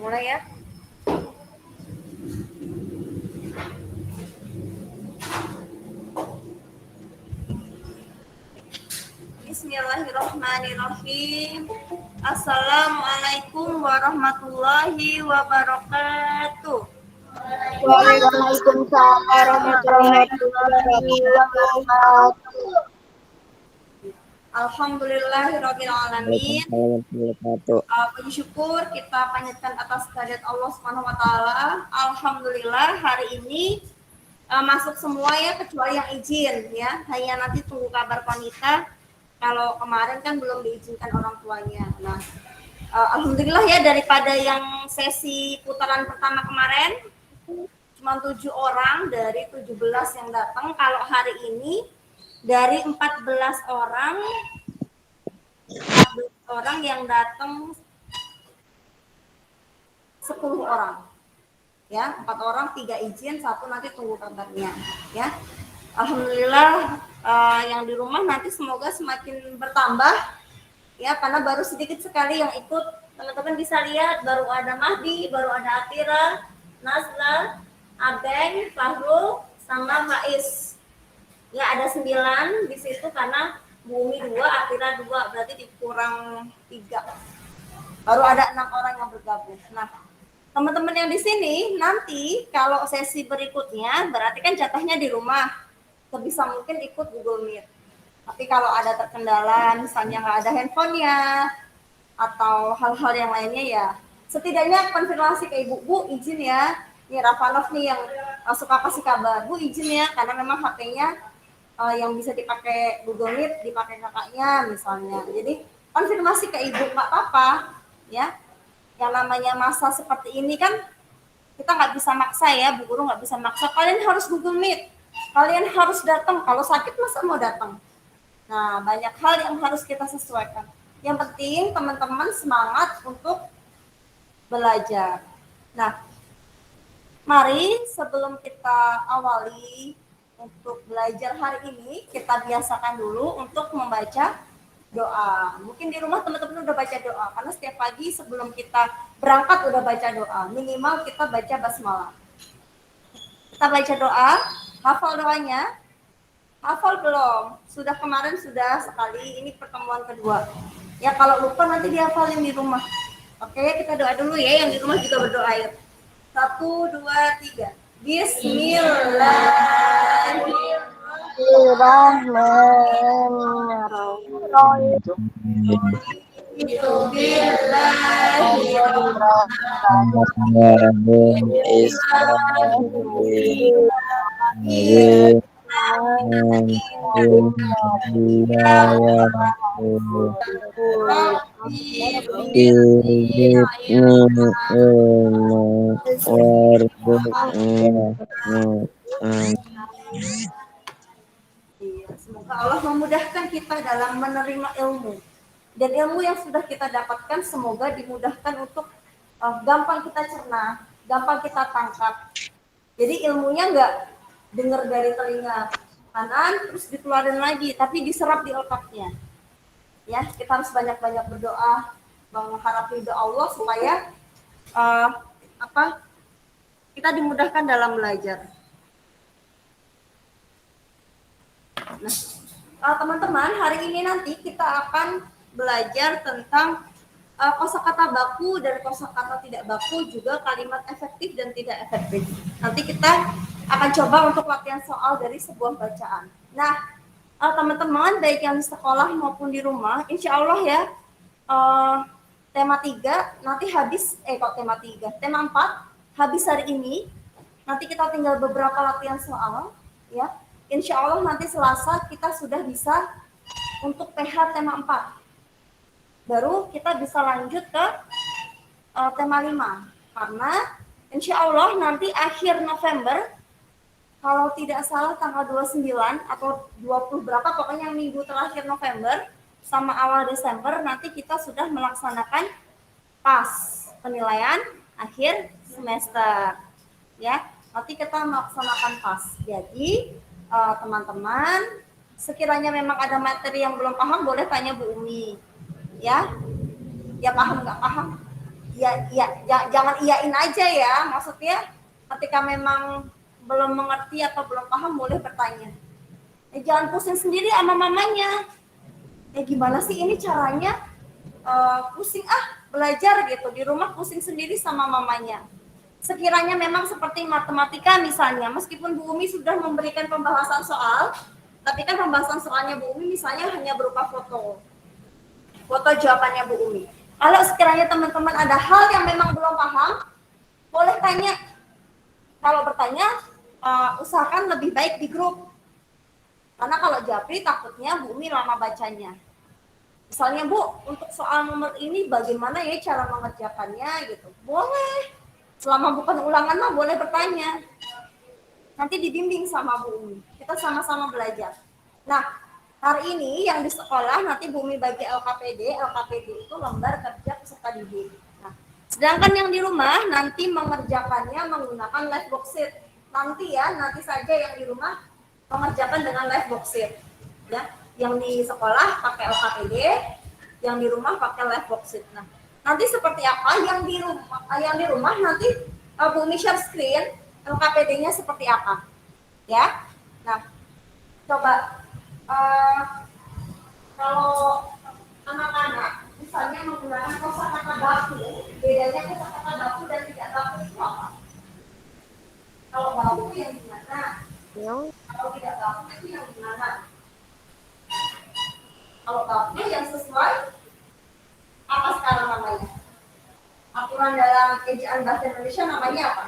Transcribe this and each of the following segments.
mulai ya. Bismillahirrahmanirrahim. Assalamualaikum warahmatullahi wabarakatuh. Waalaikumsalam warahmatullahi wabarakatuh. Alhamdulillahirabbil alamin. Puji syukur kita panjatkan atas kehadirat Allah Subhanahu wa taala. Alhamdulillah hari ini masuk semua ya kecuali yang izin ya. Hanya nanti tunggu kabar panitia. Kalau kemarin kan belum diizinkan orang tuanya. Nah, alhamdulillah ya daripada yang sesi putaran pertama kemarin cuma 7 orang dari 17 yang datang. Kalau hari ini dari 14 orang yang datang 10 orang. Ya, 4 orang, 3 izin, 1 nanti tunggu kabarnya ya. Alhamdulillah yang di rumah nanti semoga semakin bertambah ya, karena baru sedikit sekali yang ikut. Teman-teman bisa lihat baru ada Mahdi, baru ada Atira, Nazla, Abeng, Fahrul, sama Faiz. Ya ada 9 di situ karena Bumi 2, Atira 2, berarti dikurang 3. Baru ada 6 orang yang bergabung. Nah, teman-teman yang di sini nanti kalau sesi berikutnya berarti kan jatahnya di rumah. Sebisa mungkin ikut Google Meet. Tapi kalau ada terkendala, misalnya nggak ada handphonenya atau hal-hal yang lainnya ya, setidaknya konfirmasi ke ibu, Bu izin ya. Ini Rafanov nih yang suka kasih kabar, Bu izin ya, karena memang HP-nya yang bisa dipakai Google Meet dipakai kakaknya misalnya. Jadi konfirmasi ke ibu nggak apa-apa ya. Yang namanya masa seperti ini kan kita nggak bisa maksa ya, Bu Guru nggak bisa maksa. Kalian harus Google Meet, kalian harus datang. Kalau sakit masa mau datang? Nah, banyak hal yang harus kita sesuaikan. Yang penting teman-teman semangat untuk belajar. Nah, mari sebelum kita awali untuk belajar hari ini, kita biasakan dulu untuk membaca doa. Mungkin di rumah teman-teman udah baca doa, karena setiap pagi sebelum kita berangkat udah baca doa. Minimal kita baca basmalah. Kita baca doa, hafal doanya. Hafal belum? Sudah kemarin sudah sekali, ini pertemuan kedua. Ya kalau lupa nanti dihafalin di rumah. Oke, kita doa dulu ya, yang di rumah juga berdoa ya. 1, 2, 3. Semoga Allah memudahkan kita dalam menerima ilmu. Dan ilmu yang sudah kita dapatkan semoga dimudahkan untuk gampang kita cerna, gampang kita tangkap. Jadi ilmunya nggak dengar dari telinga kanan terus dikeluarin lagi, tapi diserap di otaknya. Ya, kita harus banyak-banyak berdoa, mengharap ridho Allah supaya kita dimudahkan dalam belajar. Nah, teman-teman, hari ini nanti kita akan belajar tentang kosakata baku dan kosakata tidak baku, juga kalimat efektif dan tidak efektif. Nanti kita akan coba untuk latihan soal dari sebuah bacaan. Nah, teman-teman baik yang di sekolah maupun di rumah, insya Allah ya, tema 3 nanti habis, tema 4 habis hari ini. Nanti kita tinggal beberapa latihan soal ya. Insya Allah nanti Selasa kita sudah bisa untuk PH tema 4. Baru kita bisa lanjut ke tema 5. Karena insya Allah nanti akhir November, kalau tidak salah tanggal 29 atau 20 berapa, pokoknya minggu terakhir November sama awal Desember, nanti kita sudah melaksanakan PAS, penilaian akhir semester. Ya, nanti kita melaksanakan PAS. Jadi teman-teman, sekiranya memang ada materi yang belum paham, boleh tanya Bu Umi. Ya paham nggak paham? jangan iyain aja ya. Maksudnya ketika memang belum mengerti atau belum paham boleh bertanya. Jangan pusing sendiri sama mamanya. Gimana sih ini caranya? Pusing belajar gitu di rumah, pusing sendiri sama mamanya. Sekiranya memang seperti matematika misalnya, meskipun Bu Umi sudah memberikan pembahasan soal, tapi kan pembahasan soalnya Bu Umi misalnya hanya berupa foto jawabannya Bu Umi. Kalau sekiranya teman-teman ada hal yang memang belum paham, boleh tanya. Kalau bertanya, usahakan lebih baik di grup. Karena kalau japri takutnya Bu Umi lama bacanya. Misalnya Bu, untuk soal nomor ini bagaimana ya cara mengerjakannya gitu. Boleh. Selama bukan ulangan mah boleh bertanya. Nanti dibimbing sama Bu Umi. Kita sama-sama belajar. Nah, hari ini yang di sekolah nanti Bu Umi bagi LKPD. LKPD itu lembar kerja peserta didik. Nah, sedangkan yang di rumah nanti mengerjakannya menggunakan live worksheet. Nanti saja yang di rumah mengerjakan dengan live worksheet. Ya, yang di sekolah pakai LKPD, yang di rumah pakai live worksheet. Nah, nanti seperti apa yang di rumah nanti Bu Umi share screen LKPD-nya seperti apa, ya. Nah, coba kalau anak-anak misalnya menggunakan kosakata baku, bedanya kosakata baku dan tidak baku itu apa? Kalau baku yang gimana? Kalau tidak baku itu yang gimana? Kalau baku yang sesuai apa sekarang namanya? Aturan dalam ejaan bahasa Indonesia namanya apa?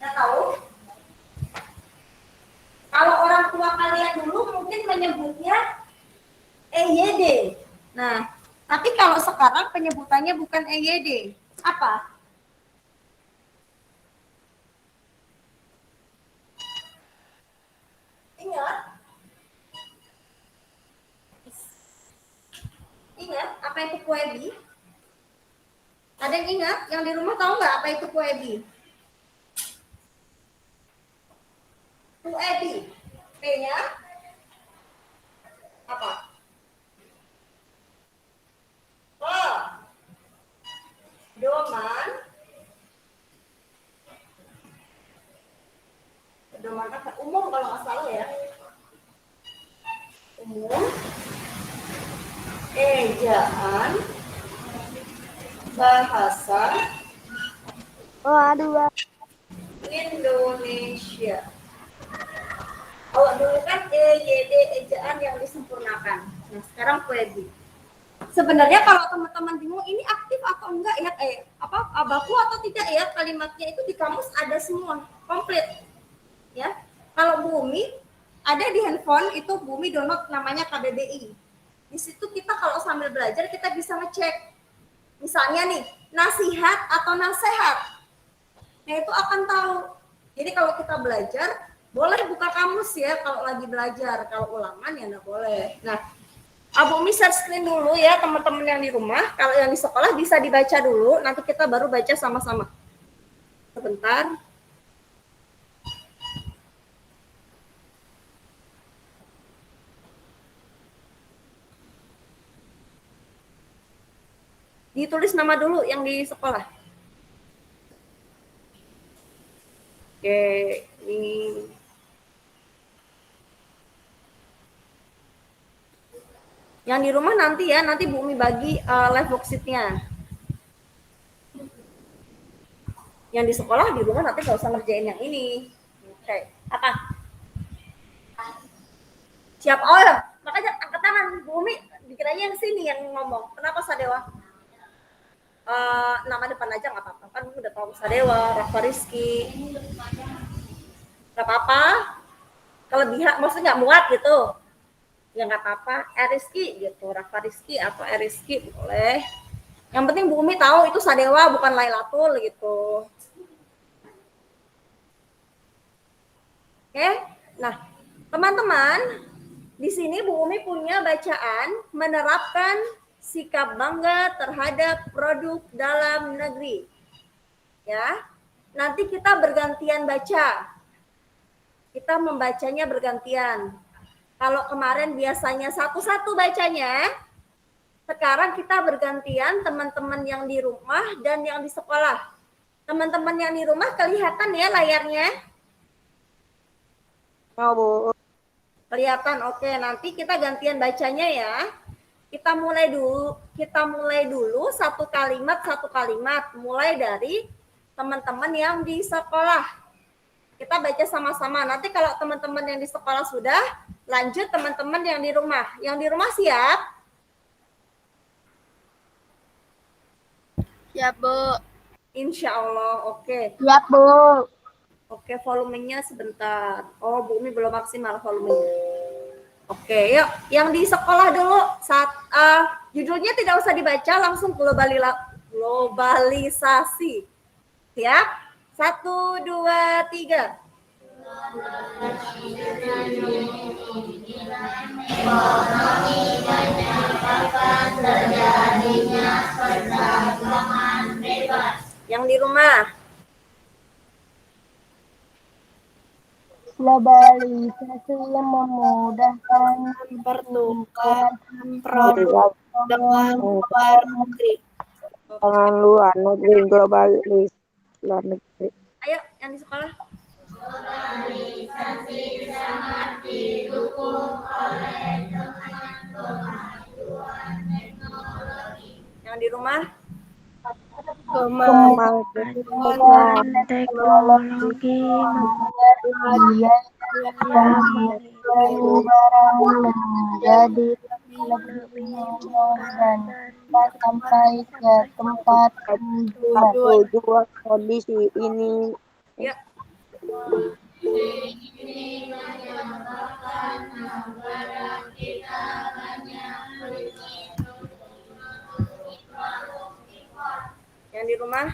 Nggak tahu? Kalau orang tua kalian dulu mungkin menyebutnya EYD. Nah, tapi kalau sekarang penyebutannya bukan EYD. Apa? Ingat? Ingat apa itu Kuebi? Ada yang ingat? Yang di rumah tahu nggak apa itu Kuebi? Kuebi. P-nya apa? Pedoman. Pedoman apa? Umum kalau nggak salah ya. Umum. Ejaan bahasa Indonesia. Kalau dulu kan EYD ejaan yang disempurnakan. Nah, sekarang Kuebi. Sebenarnya kalau teman-teman bingung ini aktif atau enggak ya baku atau tidak ya, kalimatnya itu di kamus ada semua komplit ya. Kalau Bu Umi ada di handphone itu Bu Umi download namanya KBBI. Di situ kita kalau sambil belajar kita bisa ngecek misalnya nih nasihat atau nasehat, nah itu akan tahu. Jadi kalau kita belajar boleh buka kamus ya kalau lagi belajar, kalau ulangan ya nggak boleh. Nah, Bu Umi share screen dulu ya teman-teman yang di rumah. Kalau yang di sekolah bisa dibaca dulu, nanti kita baru baca sama-sama. Sebentar. Ditulis nama dulu yang di sekolah. Oke, ini. Yang di rumah nanti ya, nanti Bu Umi bagi live worksheet-nya. Yang di sekolah di rumah nanti nggak usah ngerjain yang ini. Oke, apa? Siap. Oh ya, makanya angkat tangan Bu Umi, dikiranya yang sini yang ngomong. Kenapa Sadewa? Nama depan aja nggak apa-apa, kan udah tahu Sadewa, Rafa Rizky. Nggak apa-apa. Kelebihan, maksudnya nggak muat gitu. Ya nggak apa-apa, Rizky gitu, Rafa Rizky atau Rizky boleh. Yang penting Bu Umi tahu itu Sadewa bukan Lailatul gitu. Oke, nah teman-teman, di sini Bu Umi punya bacaan menerapkan sikap bangga terhadap produk dalam negeri. Ya, nanti kita bergantian baca. Kita membacanya bergantian. Kalau kemarin biasanya satu-satu bacanya, Sekarang kita bergantian teman-teman yang di rumah dan yang di sekolah. Teman-teman yang di rumah kelihatan ya layarnya? Ya, Bu. Kelihatan. Oke, nanti kita gantian bacanya ya. Kita mulai dulu satu kalimat mulai dari teman-teman yang di sekolah. Kita baca sama-sama. Nanti kalau teman-teman yang di sekolah sudah, lanjut teman-teman yang di rumah. Yang di rumah siap? Siap, Bu. Insya Allah. Oke. Siap, Bu. Oke, volumenya sebentar. Oh, Bu Umi belum maksimal volumenya. Oke, yuk. Yang di sekolah dulu. Judulnya tidak usah dibaca, langsung globalisasi. Siap? 1, 2, 3. Yang di rumah. Globalisasi memudahkan Pertukaran produk dengan luar negeri. dengan luar negeri, globalis luar negeri. Ayo, yang di sekolah. Yang di rumah. Kemajuan teknologi membuat barang menjadi lebih mudah dan cepat sampai ke tempat tujuan. Kondisi ini Ya. Yang di rumah.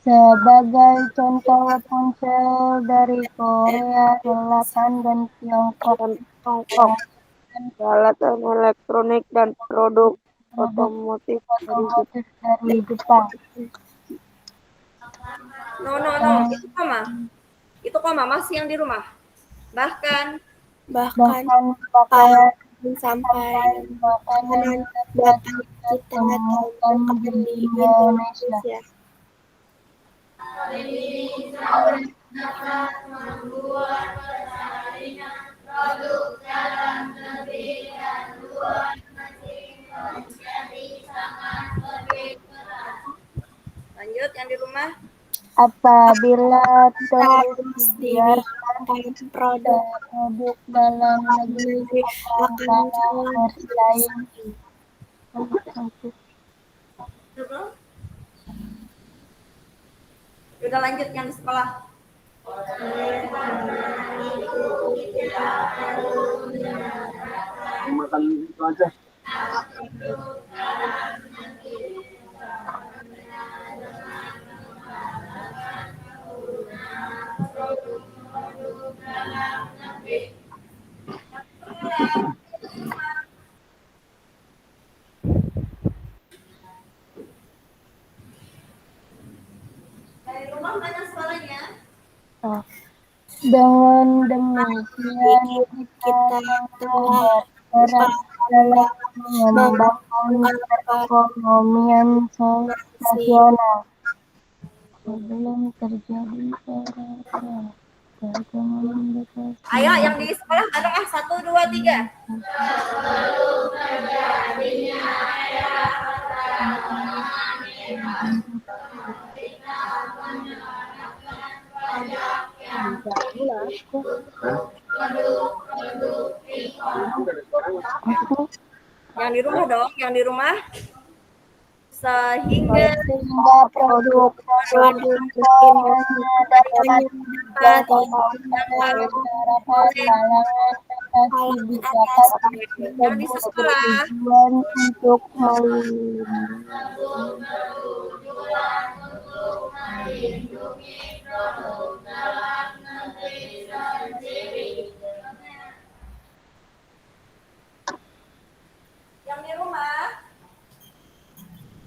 Sebagai contoh, ponsel dari Korea Selatan dan Tiongkok, peralatan elektronik dan produk otomotif dari Jepang. No. Itu koma masih yang di rumah. Bahkan bahkan sampai makanan dapat kita temukan di Indonesia. lanjut yang di rumah. Apabila terus dibiarkan produk dalam negeri akan kalah bersaing. Udah lanjut yang di sekolah. Makan itu aja. Dari rumah mana suaranya? Dengan demikian kita telah bergerak dalam mengembangkan perekonomian nasional sebelum terjadi era Ayo yang di sekolah bareng 1, 2, 3. Yang di rumah dong, yang di rumah. Sehingga produk dapat beberapa kalangan yang di sekolah. tujuan untuk Yang di rumah.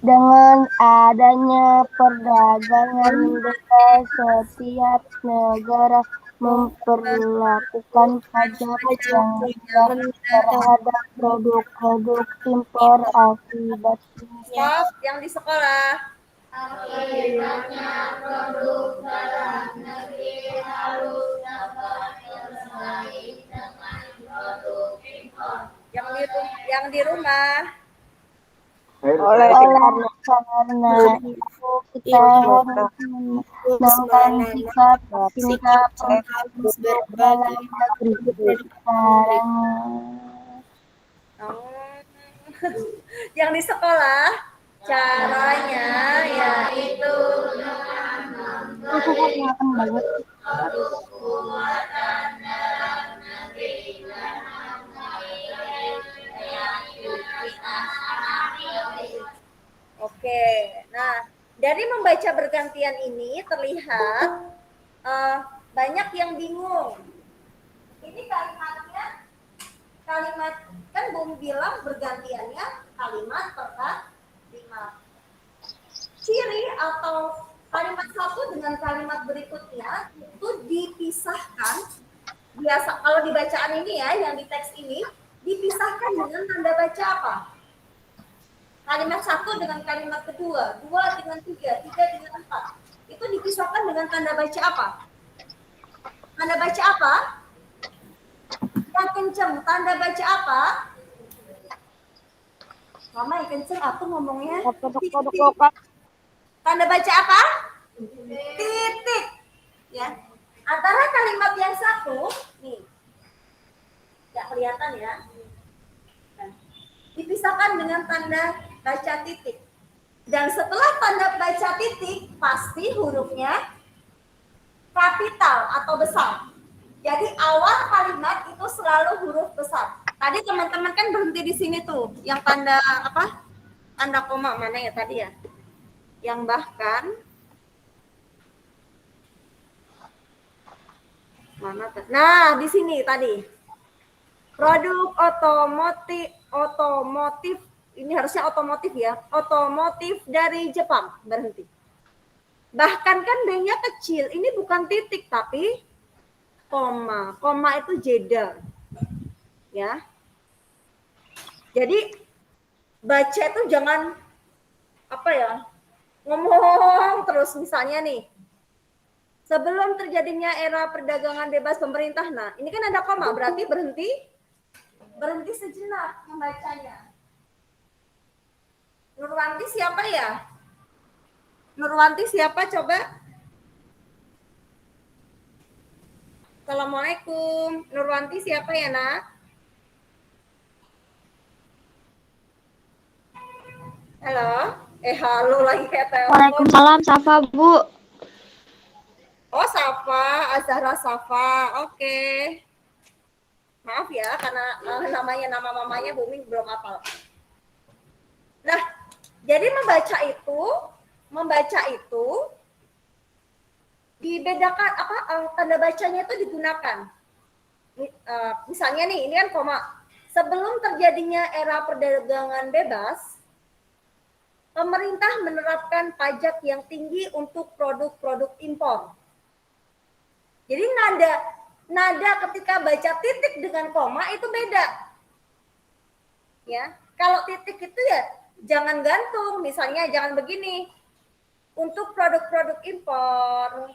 dengan dengan adanya perdagangan bebas, setiap negara memperlakukan pajak yang rendah terhadap produk-produk impor. Akibatnya, Stop yang di sekolah. Yang di rumah. oleh karena itu kita harus menentukan sikap produk dalam negeri sekarang. Yang di sekolah caranya yaitu Aku kelihatan banget. oke. Nah, dari membaca bergantian ini terlihat banyak yang bingung. Ini kalimatnya, kalimat kan Bung bilang bergantiannya kalimat per kalimat. Ciri atau kalimat satu dengan kalimat berikutnya itu dipisahkan. Biasa kalau di bacaan ini ya, yang di teks ini dipisahkan dengan tanda baca apa? Kalimat satu dengan kalimat kedua, dua dengan tiga, tiga dengan empat. Itu dipisahkan dengan tanda baca apa? Tanda baca apa? Yang kenceng, tanda baca apa? Mama yang kenceng, aku ngomongnya. Tanda baca apa? Titik. Ya. Antara kalimat yang satu, nih, nggak kelihatan ya. Nah, dipisahkan dengan tanda baca titik. Dan setelah tanda baca titik, pasti hurufnya kapital atau besar. Jadi awal kalimat itu selalu huruf besar. Tadi teman-teman kan berhenti di sini tuh, yang tanda apa? Tanda koma mana ya tadi ya? Yang bahkan mana? Nah, di sini tadi. Produk otomotif ini harusnya otomotif ya. Otomotif dari Jepang berhenti. Bahkan kan B-nya kecil. Ini bukan titik tapi koma. Koma itu jeda. Ya. Jadi baca itu jangan apa ya? Ngomong terus misalnya nih. Sebelum terjadinya era perdagangan bebas pemerintah. Nah, ini kan ada koma, berarti berhenti sejenak membacanya. Nurwanti siapa ya? Nurwanti siapa coba? Assalamualaikum. Nurwanti siapa ya, Nak? Halo? Halo lagi kayak telepon. Waalaikumsalam, Safa, Bu. Oh, Safa, Azhara Safa. Oke. Maaf ya, karena nama mamanya Bumi belum hafal. Nah, jadi membaca itu dibedakan apa tanda bacanya itu digunakan. Misalnya nih, ini kan koma. Sebelum terjadinya era perdagangan bebas, pemerintah menerapkan pajak yang tinggi untuk produk-produk impor. Jadi nada ketika baca titik dengan koma itu beda. Ya, kalau titik itu ya jangan gantung, misalnya jangan begini. Untuk produk-produk impor.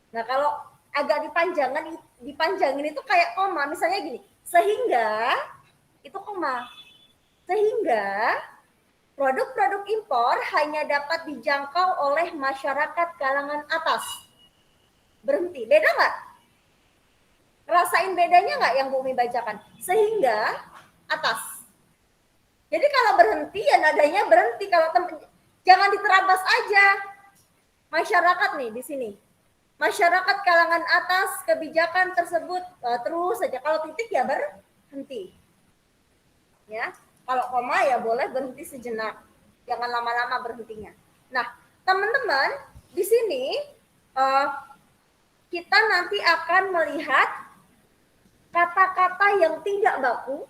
Nah, kalau agak dipanjangin itu kayak koma, misalnya gini. Sehingga itu koma. Sehingga produk-produk impor hanya dapat dijangkau oleh masyarakat kalangan atas. Berhenti. Beda nggak? Rasain bedanya nggak yang Bumi bacakan? Sehingga atas. Jadi kalau berhenti ya nadanya berhenti. Kalau jangan diterabas aja. Masyarakat nih di sini. Masyarakat kalangan atas kebijakan tersebut terus saja. Kalau titik ya berhenti. Ya. Kalau koma ya boleh berhenti sejenak. Jangan lama-lama berhentinya. Nah, teman-teman, di sini kita nanti akan melihat kata-kata yang tidak baku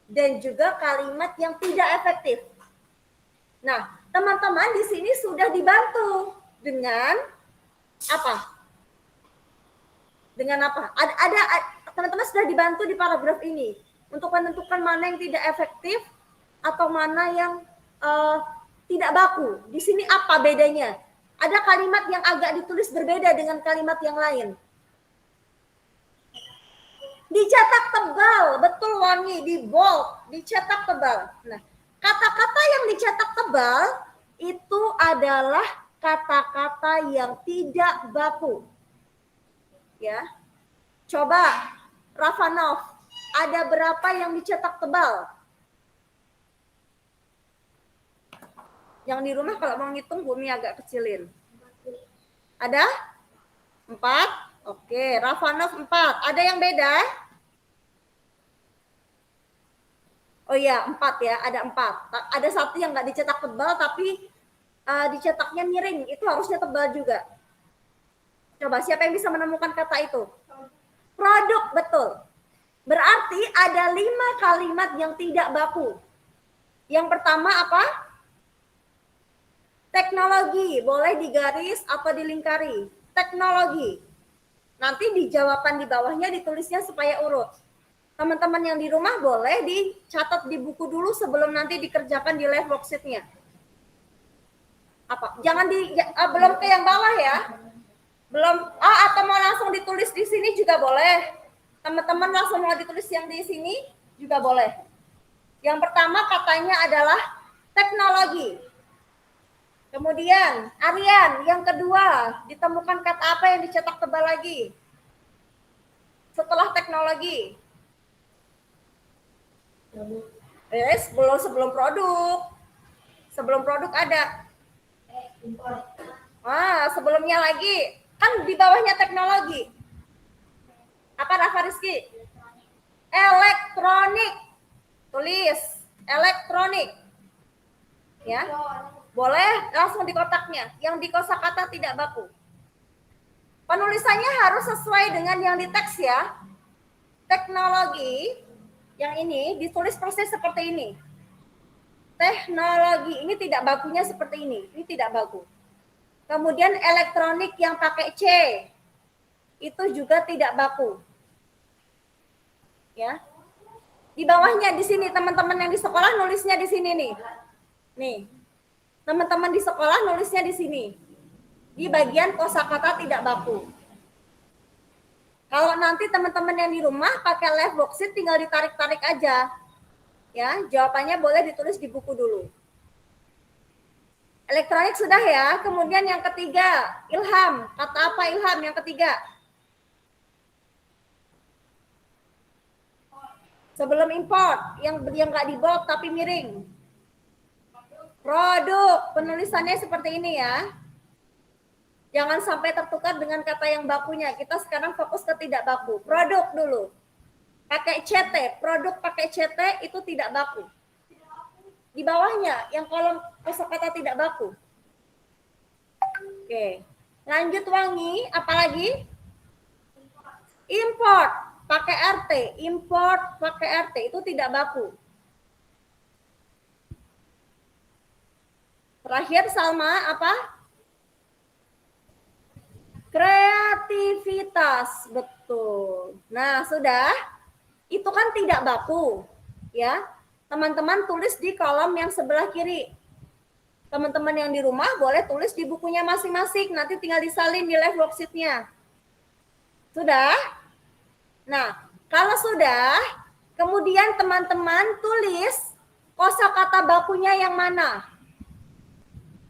dan juga kalimat yang tidak efektif. Nah, Teman-teman di sini sudah dibantu dengan apa? Dengan apa? Ada teman-teman sudah dibantu di paragraf ini untuk menentukan mana yang tidak efektif atau mana yang tidak baku. Di sini apa bedanya? Ada kalimat yang agak ditulis berbeda dengan kalimat yang lain. Dicetak tebal, betul Wangi, di bold, dicetak tebal. Nah, kata-kata yang dicetak tebal itu adalah kata-kata yang tidak baku. Ya. Coba Rafanov, ada berapa yang dicetak tebal? Yang di rumah kalau mau ngitung Bumi agak kecilin. Ada? 4? Oke, Rafanov 4. Ada yang beda? Oh iya, 4 ya, ada 4. Ada satu yang nggak dicetak tebal tapi dicetaknya miring, itu harusnya tebal juga. Coba siapa yang bisa menemukan kata itu? Produk, betul. Berarti ada 5 kalimat yang tidak baku. Yang pertama apa? Teknologi, boleh digaris atau dilingkari. Teknologi. Nanti di jawaban di bawahnya ditulisnya supaya urut. Teman-teman yang di rumah boleh dicatat di buku dulu sebelum nanti dikerjakan di live worksheet-nya. Apa? Jangan belum ke yang bawah ya. Belum atau mau langsung ditulis di sini juga boleh. Teman-teman langsung mau ditulis yang di sini juga boleh. Yang pertama katanya adalah teknologi. Kemudian Aryan, yang kedua ditemukan kata apa yang dicetak tebal lagi? Setelah teknologi. Yes, sebelum produk. Sebelum produk ada. Sebelumnya lagi. Kan di bawahnya teknologi. Apa Rafa Rizky? Elektronik. Tulis elektronik. Ya. Boleh langsung di kotaknya. Yang di kosakata tidak baku. Penulisannya harus sesuai dengan yang di teks ya. Teknologi yang ini ditulis persis seperti ini. Teknologi ini tidak bakunya seperti ini. Ini tidak baku. Kemudian elektronik yang pakai C itu juga tidak baku. Ya. Di bawahnya di sini teman-teman yang di sekolah nulisnya di sini nih. Nih. Teman-teman di sekolah nulisnya di sini. Di bagian kosakata tidak baku. Kalau nanti teman-teman yang di rumah pakai live worksheet tinggal ditarik-tarik aja. Ya, jawabannya boleh ditulis di buku dulu. Elektronik sudah ya. Kemudian yang ketiga, ilham. Kata apa ilham yang ketiga? Sebelum import, yang nggak di bold tapi miring. Produk, penulisannya seperti ini ya. Jangan sampai tertukar dengan kata yang bakunya. Kita sekarang fokus ke tidak baku. Produk dulu. Pakai CT, produk pakai CT itu tidak baku. Di bawahnya yang kolom kosakata tidak baku. Oke. Lanjut Wangi, apalagi? Import pakai RT, import pakai RT itu tidak baku. Terakhir Salma apa? Kreativitas, betul. Nah, sudah. Itu kan tidak baku, ya. Teman-teman tulis di kolom yang sebelah kiri. Teman-teman yang di rumah boleh tulis di bukunya masing-masing. Nanti tinggal disalin di live worksheet-nya. Sudah? Nah, kalau sudah, kemudian teman-teman tulis kosakata bakunya yang mana.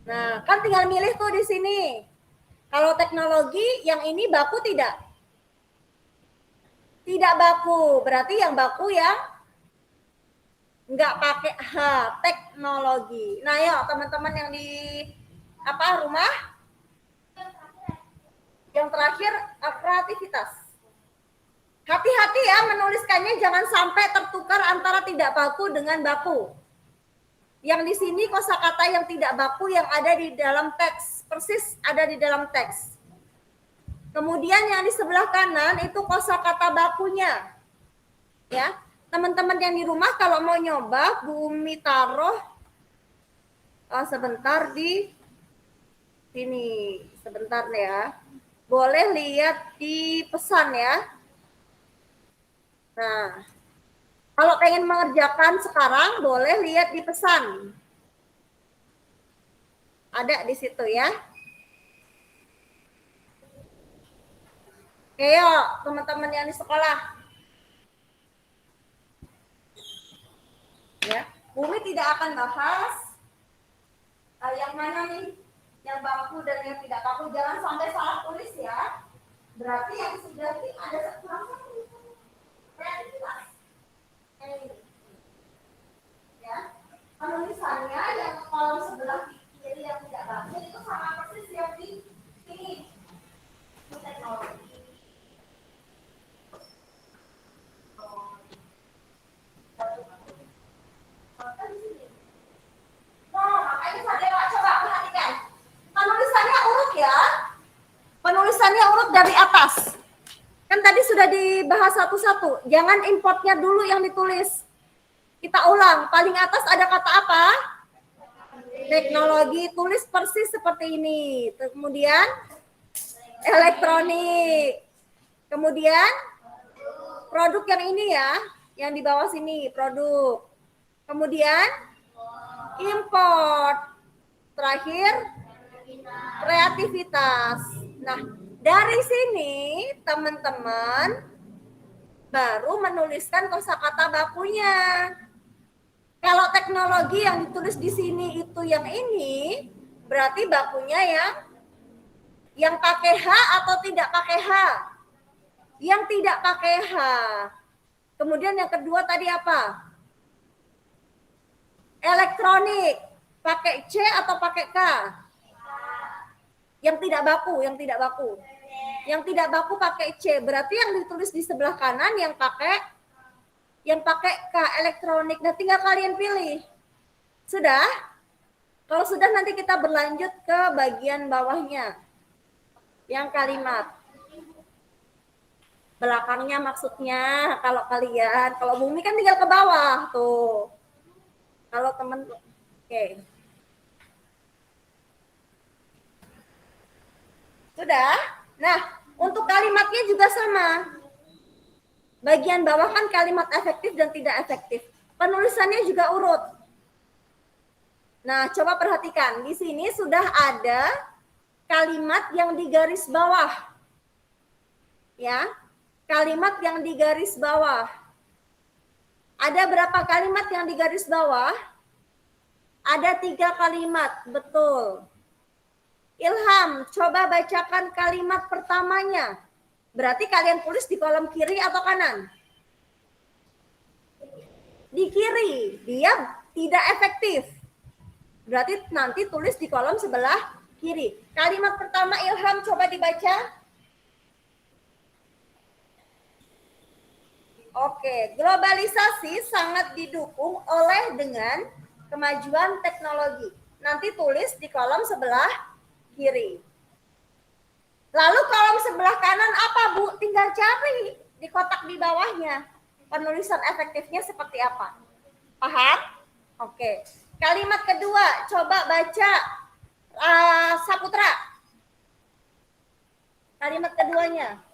Nah, kan tinggal milih tuh di sini. Kalau teknologi, yang ini baku tidak? Tidak baku. Berarti yang baku yang nggak pakai H, teknologi. Nah, ya teman-teman yang di rumah. Yang terakhir, kreativitas. Hati-hati ya menuliskannya, jangan sampai tertukar antara tidak baku dengan baku. Yang di sini kosakata yang tidak baku yang ada di dalam teks, persis ada di dalam teks. Kemudian yang di sebelah kanan itu kosakata bakunya. Ya, teman-teman yang di rumah kalau mau nyoba, Bumi taruh sebentar di sini. Sebentar ya. Boleh lihat di pesan ya. Nah, kalau pengen mengerjakan sekarang, boleh lihat di pesan. Ada di situ ya. Oke, yuk, teman-teman yang di sekolah. Ya, Bumi tidak akan bahas yang mana nih, yang baku dan yang tidak baku. Jangan sampai salah tulis ya. Berarti yang sudah ini ada kekurangan kreativitas. Ini. Ya, penulisannya yang kolom sebelah kiri yang tidak baku itu sama persis yang di sini. Ini teknologi. Makanya saya coba perhatikan. Penulisannya urut ya. Penulisannya urut dari atas. Kan tadi sudah dibahas satu-satu. Jangan importnya dulu yang ditulis. Kita ulang. Paling atas ada kata apa? Teknologi. Tulis persis seperti ini. Kemudian elektronik. Kemudian produk yang ini ya. Yang di bawah sini. Produk. Kemudian import. Terakhir kreativitas. Nah, dari sini teman-teman baru menuliskan kosakata bakunya. Kalau teknologi yang ditulis di sini itu yang ini, berarti bakunya yang pakai H atau tidak pakai H? Yang tidak pakai H. Kemudian yang kedua tadi apa? Elektronik. Pakai C atau pakai K? Yang tidak baku, yang tidak baku. Yang tidak baku pakai C. Berarti yang ditulis di sebelah kanan yang pakai K, elektronik. Nah, tinggal kalian pilih. Sudah? Kalau sudah nanti kita berlanjut ke bagian bawahnya. Yang kalimat. Belakangnya maksudnya kalau kalian, kalau Bumi kan tinggal ke bawah tuh. Kalau teman, oke. Sudah? Nah, untuk kalimatnya juga sama. Bagian bawah kan kalimat efektif dan tidak efektif. Penulisannya juga urut. Nah, coba perhatikan. Di sini sudah ada kalimat yang di garis bawah. Ya, kalimat yang di garis bawah. Ada berapa kalimat yang di garis bawah? Ada 3 kalimat, betul. Ilham, coba bacakan kalimat pertamanya. Berarti kalian tulis di kolom kiri atau kanan? Di kiri, dia tidak efektif. Berarti nanti tulis di kolom sebelah kiri. Kalimat pertama Ilham coba dibaca. Oke, globalisasi sangat didukung oleh dengan kemajuan teknologi. Nanti tulis di kolom sebelah kiri. Lalu kolom sebelah kanan apa, Bu? Tinggal cari di kotak di bawahnya. Penulisan efektifnya seperti apa? Paham? Oke. Kalimat kedua, coba baca Saputra. Kalimat keduanya.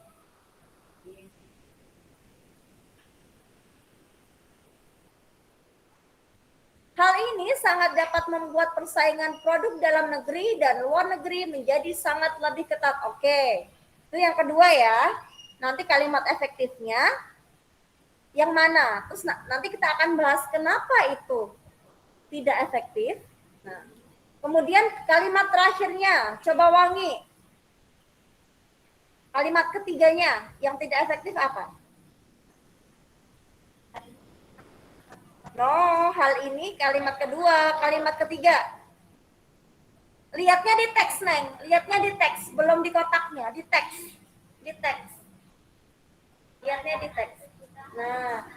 Hal ini sangat dapat membuat persaingan produk dalam negeri dan luar negeri menjadi sangat lebih ketat. Oke, itu yang kedua ya. Nanti kalimat efektifnya yang mana? Terus nanti kita akan bahas kenapa itu tidak efektif. Nah, kemudian kalimat terakhirnya, coba Wangi. Kalimat ketiganya yang tidak efektif apa? No, hal ini kalimat kedua, kalimat ketiga. Lihatnya di teks, Neng. Lihatnya di teks, belum di kotaknya, di teks. Di teks. Lihatnya di teks. Nah,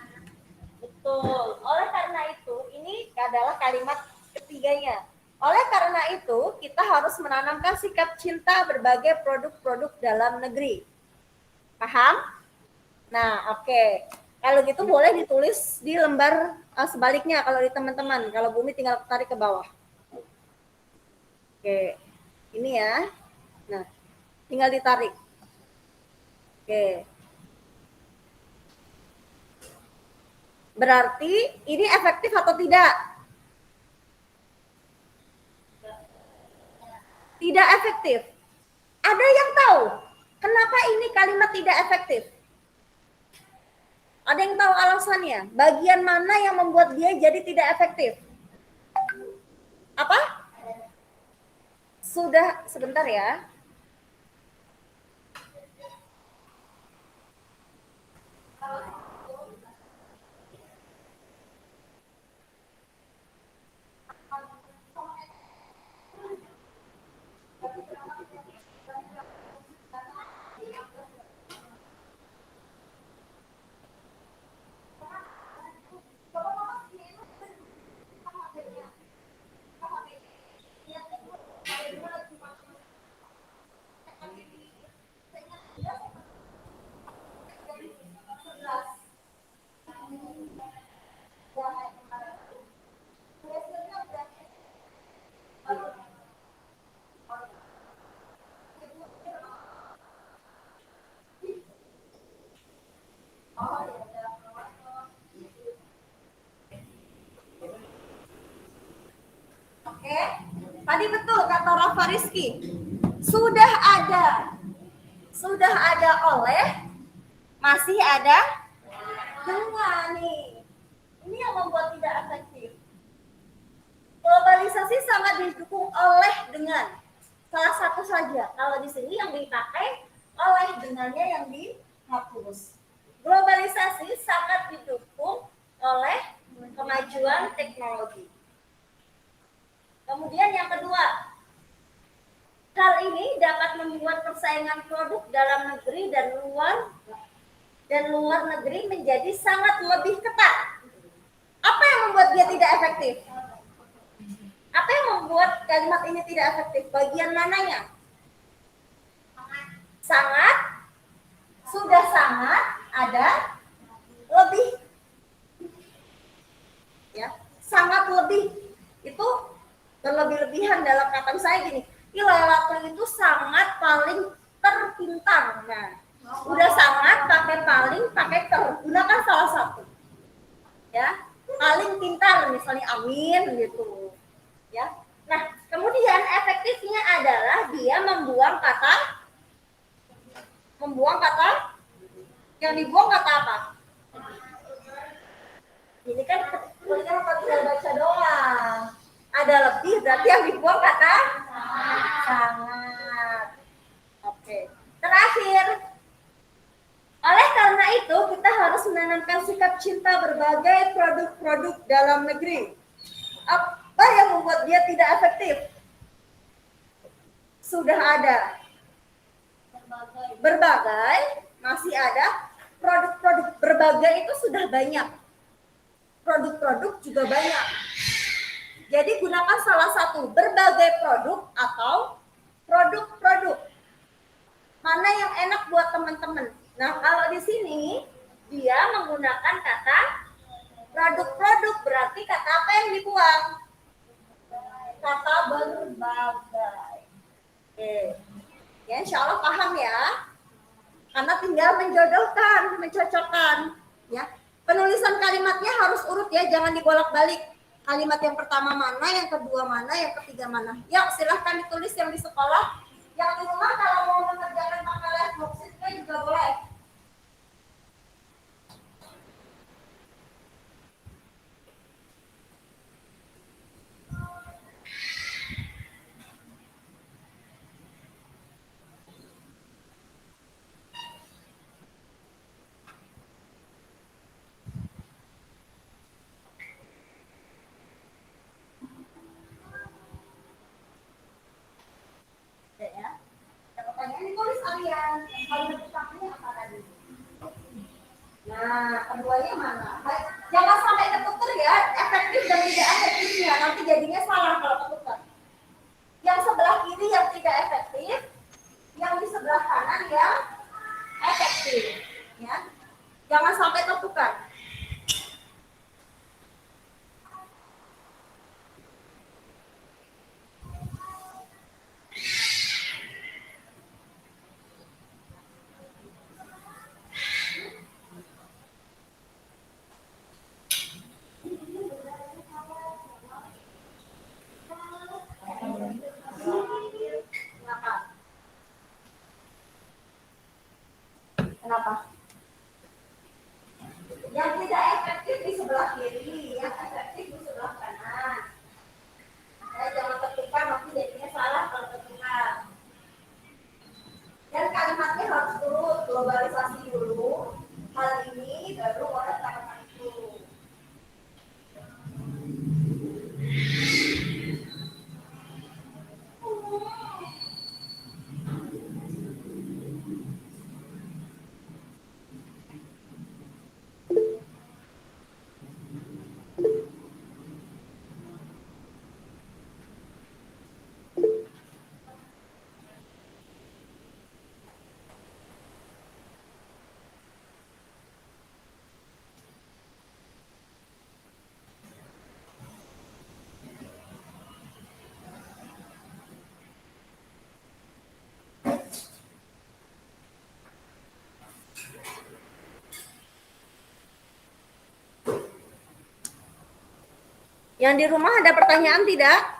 betul. Oleh karena itu, ini adalah kalimat ketiganya. Oleh karena itu, kita harus menanamkan sikap cinta berbagai produk-produk dalam negeri. Paham? Nah, oke. Kalau gitu boleh ditulis di lembar sebaliknya kalau di teman-teman. Kalau Bumi tinggal tarik ke bawah. Oke, ini ya. Nah, tinggal ditarik. Oke. Berarti ini efektif atau tidak? Tidak efektif. Ada yang tahu kenapa ini kalimat tidak efektif? Ada yang tahu alasannya? Bagian mana yang membuat dia jadi tidak efektif? Apa? Sudah, sebentar ya. Oke, tadi betul kata Rafa Rizky. Sudah ada oleh, masih ada dengan nih. Ini yang membuat tidak efektif. Globalisasi sangat didukung oleh dengan. Salah satu saja. Kalau di sini yang dipakai oleh dengannya yang dihapus. Globalisasi sangat didukung oleh kemajuan teknologi. Kemudian yang kedua, hal ini dapat membuat persaingan produk dalam negeri dan luar negeri menjadi sangat lebih ketat. Apa yang membuat dia tidak efektif? Apa yang membuat kalimat ini tidak efektif? Bagian mananya? Sangat, sudah sangat, ada, lebih. Ya, sangat lebih. Itu berlebih-lebihan dalam kata saya gini, Lelatul itu sangat paling terpintar. Nah, udah sangat pakai paling, pakai ter, gunakan salah satu. Ya, paling pintar misalnya Amin gitu. Ya. Nah, kemudian efektifnya adalah dia membuang kata yang dibuang kata apa? Ini kan tulisan tinggal baca doang. Ada lebih berarti yang dibuang kata sangat. Oke. Terakhir, oleh karena itu kita harus menanamkan sikap cinta berbagai produk-produk dalam negeri. Apa yang membuat dia tidak efektif? Sudah ada berbagai, masih ada produk-produk. Berbagai itu sudah banyak. Produk-produk juga banyak. Jadi gunakan salah satu, berbagai produk atau produk-produk. Mana yang enak buat teman-teman? Nah, kalau di sini dia menggunakan kata produk-produk, berarti kata apa yang dibuang? Kata berbagai. Oke. Ya, insya Allah paham ya. Karena tinggal menjodohkan, mencocokkan. Ya. Penulisan kalimatnya harus urut ya, jangan dibolak-balik. Kalimat yang pertama mana, yang kedua mana, yang ketiga mana. Ya, silahkan ditulis yang di sekolah. Yang di rumah kalau mau mengerjakan makalah boxitnya juga boleh. Ya. Pertanyaan ditulis kalian. Kalimat pertamanya apa tadi? Nah, keduanya mana? Jangan sampai ketuker ya, efektif dan tidak efektifnya. Nanti jadinya salah kalau ketuker. Yang sebelah kiri yang tidak efektif, yang di sebelah kanan yang efektif. Ya, jangan sampai tertukar. Kenapa? Yang tidak efektif di sebelah kiri, yang efektif di sebelah kanan. Jangan tertukar, nanti jadinya salah kalau tertukar. Dan kalimatnya harus turut globalisasi dulu. Hal ini baru orang katakan itu. Yang di rumah ada pertanyaan tidak?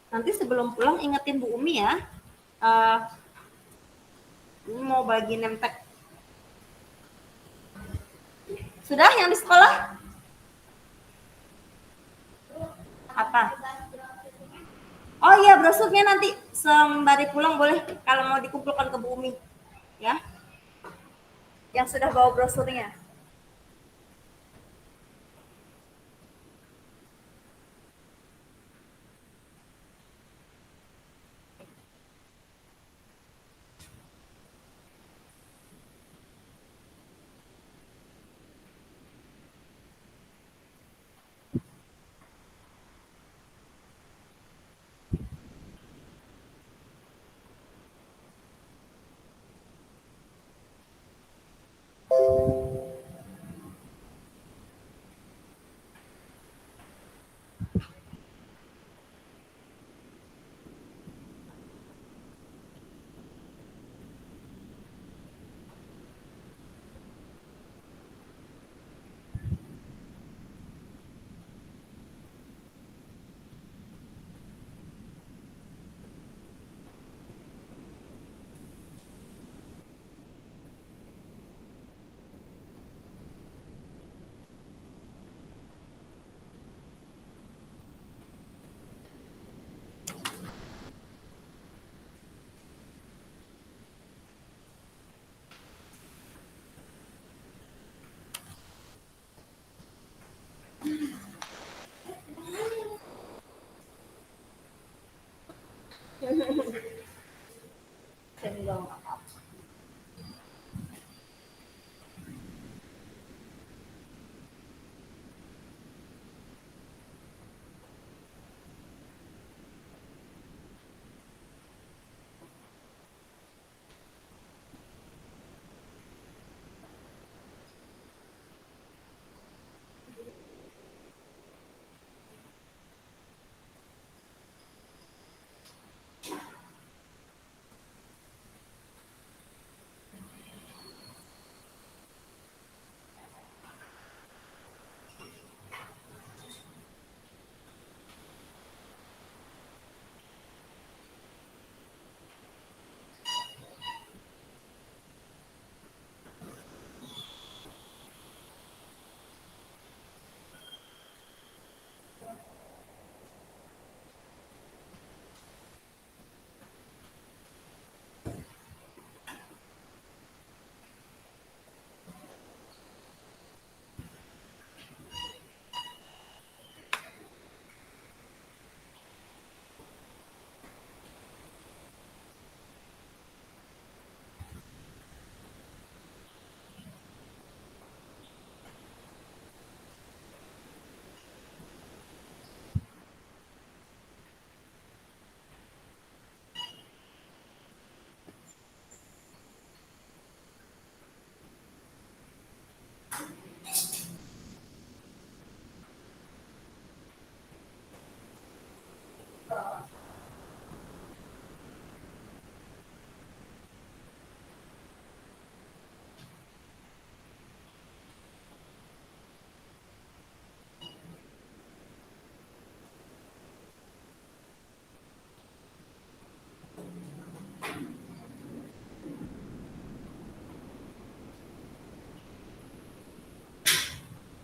Nanti sebelum pulang ingetin Bu Umi ya. Uh, ini mau bagi nemtek. Sudah yang di sekolah? Apa? Oh iya, brosurnya nanti sembari pulang boleh kalau mau dikumpulkan ke Bu Umi. Ya. Yang sudah bawa brosurnya. Cenderung apa?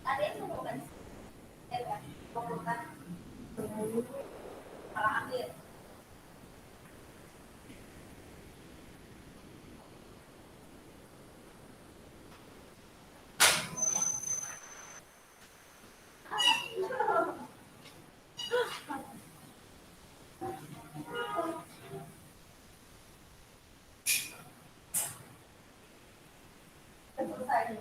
Ada yang mau kan? Bukan. Salah ambil. Selesai.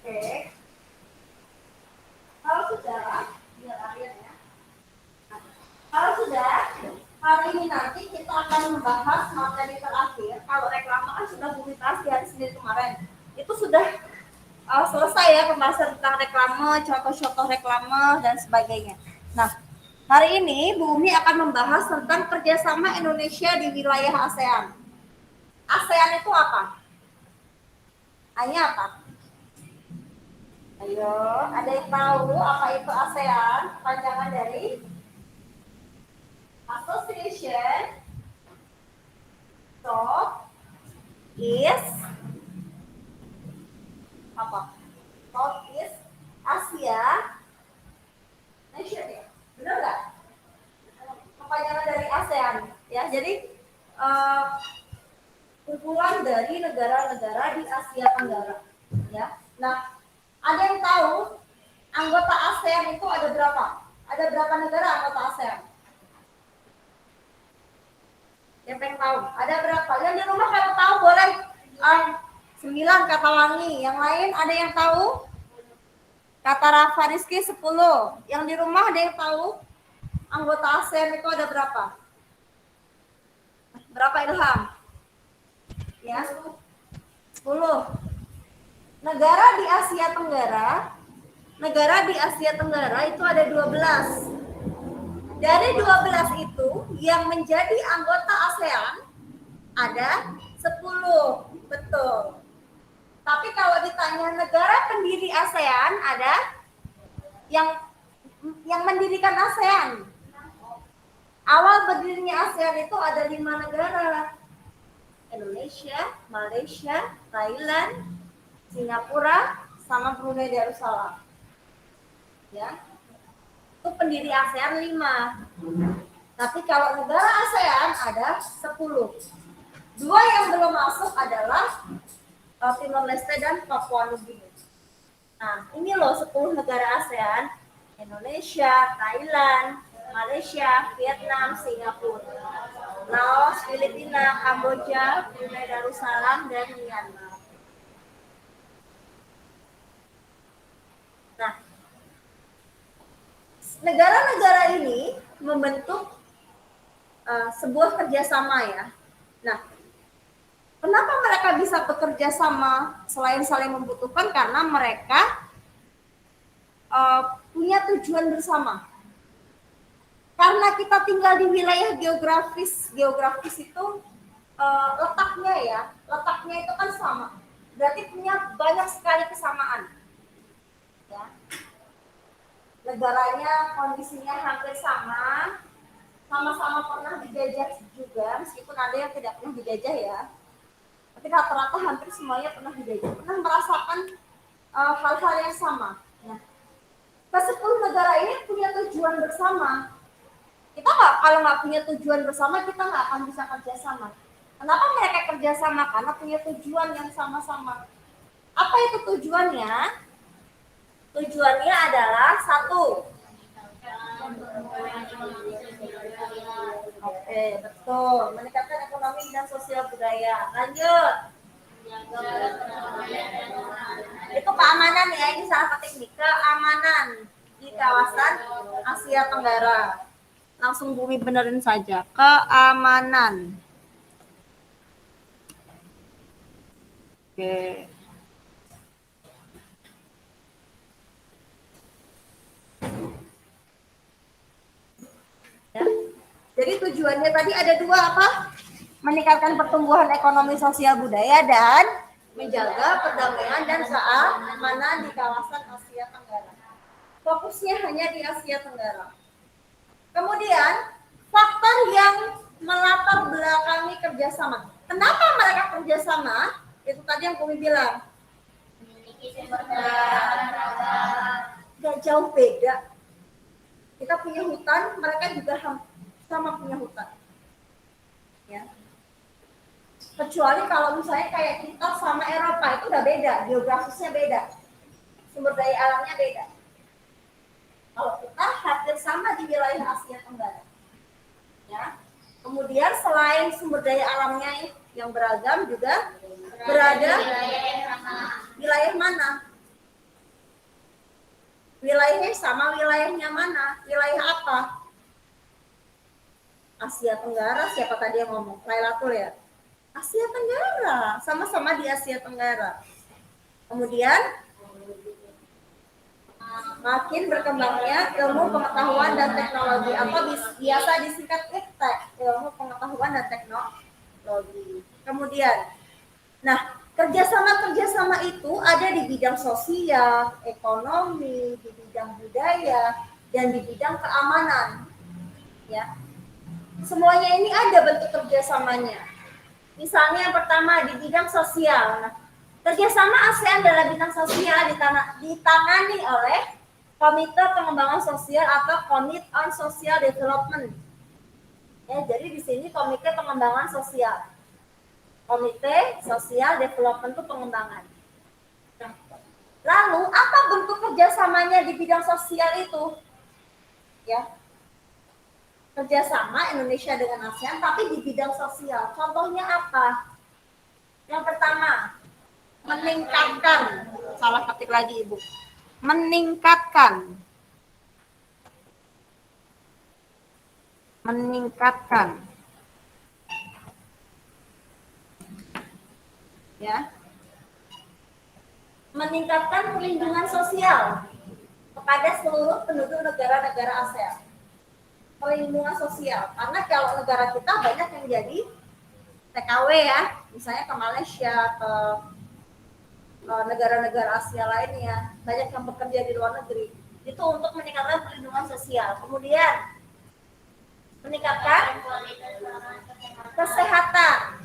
Oke. Kalau sudah, biar kalian ya. Kalau sudah, hari ini nanti kita akan membahas materi terakhir. Kalau reklame kan sudah Bumi bahas di hari Senin kemarin. Itu sudah selesai ya pembahasan tentang reklame, contoh-contoh reklame dan sebagainya. Nah, hari ini Bumi akan membahas tentang kerjasama Indonesia di wilayah ASEAN. ASEAN itu apa? Hanya apa? Ayo, ada yang tahu apa itu ASEAN? Panjangan dari Association of East apa? Southeast Asia Nation ya, benar nggak? Kepanjangan dari ASEAN ya. Jadi kumpulan dari negara-negara di Asia Tenggara ya. Nah, ada yang tahu anggota ASEAN itu ada berapa? Ada berapa negara anggota ASEAN? Siapa yang tahu? Ada berapa? Yang di rumah kalau tahu boleh 9 kata Wangi. Yang lain ada yang tahu? Kata Rafa Rizky 10. Yang di rumah ada yang tahu? Anggota ASEAN itu ada berapa? Berapa Ilham? Ya. 10. Negara di Asia Tenggara itu ada 12. Dari 12 itu yang menjadi anggota ASEAN ada 10. Betul. Tapi kalau ditanya negara pendiri ASEAN ada yang mendirikan ASEAN. Awal berdirinya ASEAN itu ada 5 negara. Indonesia, Malaysia, Thailand, Singapura, sama Brunei Darussalam. Ya. Itu pendiri ASEAN 5. Tapi kalau negara ASEAN ada 10. 2 yang belum masuk adalah Timor Leste dan Papua Nugini. Nah, ini loh 10 negara ASEAN, Indonesia, Thailand, Malaysia, Vietnam, Singapura, Laos, Filipina, Kamboja, Brunei Darussalam, dan Myanmar. Nah, negara-negara ini membentuk sebuah kerjasama ya. Nah, kenapa mereka bisa bekerja sama selain saling membutuhkan? Karena mereka punya tujuan bersama. Karena kita tinggal di wilayah geografis itu letaknya itu kan sama. Berarti punya banyak sekali kesamaan. Ya. Negaranya kondisinya hampir sama, sama-sama pernah dijajah juga, meskipun ada yang tidak pernah dijajah ya. Tapi rata-rata hampir semuanya pernah dijajah, pernah merasakan hal-hal yang sama. Nah, ke-10 negara ini punya tujuan bersama. Kita kalau nggak punya tujuan bersama, kita nggak akan bisa kerjasama. Kenapa mereka kerjasama? Karena punya tujuan yang sama-sama. Apa itu tujuannya? Tujuannya adalah 1. Oke, betul. Meningkatkan ekonomi dan sosial budaya. Lanjut. Itu keamanan ya, ini salah satu teknik keamanan di kawasan Asia Tenggara. Langsung Bumi benerin saja. Keamanan. Oke. Ya. Jadi tujuannya tadi ada 2 apa? Meningkatkan pertumbuhan ekonomi sosial budaya dan menjaga perdamaian dan keamanan di kawasan Asia Tenggara. Fokusnya hanya di Asia Tenggara. Kemudian faktor yang melatar belakangi kerjasama. Kenapa mereka kerjasama? Itu tadi yang kami bilang. Gak jauh beda. Kita punya hutan, mereka juga sama punya hutan. Ya. Kecuali kalau misalnya kayak kita sama Eropa itu udah beda, geografisnya beda, sumber daya alamnya beda. Kalau kita hampir sama di wilayah Asia Tenggara. Ya. Kemudian selain sumber daya alamnya yang beragam juga berada wilayah mana? Wilayahnya sama, wilayahnya mana? Wilayah apa? Asia Tenggara, siapa tadi yang ngomong? Lailatul ya? Asia Tenggara, sama-sama di Asia Tenggara. Kemudian makin berkembangnya ilmu pengetahuan dan teknologi, atau biasa disingkat IPTEK, ilmu pengetahuan dan teknologi. Kemudian, nah kerjasama itu ada di bidang sosial, ekonomi, di bidang budaya, dan di bidang keamanan. Ya, semuanya ini ada bentuk kerjasamanya. Misalnya yang pertama di bidang sosial. Nah, kerjasama ASEAN dalam bidang sosial ditangani oleh Komite Pengembangan Sosial atau Committee on Social Development. Ya, jadi di sini Komite Pengembangan Sosial. Komite Sosial Development itu pengembangan. Nah, lalu apa bentuk kerjasamanya di bidang sosial itu? Ya, kerjasama Indonesia dengan ASEAN, tapi di bidang sosial. Contohnya apa? Yang pertama, meningkatkan. Salah ketik lagi Ibu. Meningkatkan. Ya. Meningkatkan perlindungan sosial kepada seluruh penduduk negara-negara ASEAN. Perlindungan sosial, karena kalau negara kita banyak yang jadi TKW ya, misalnya ke Malaysia, ke negara-negara Asia lainnya, banyak yang bekerja di luar negeri. Itu untuk meningkatkan perlindungan sosial. Kemudian meningkatkan kesehatan,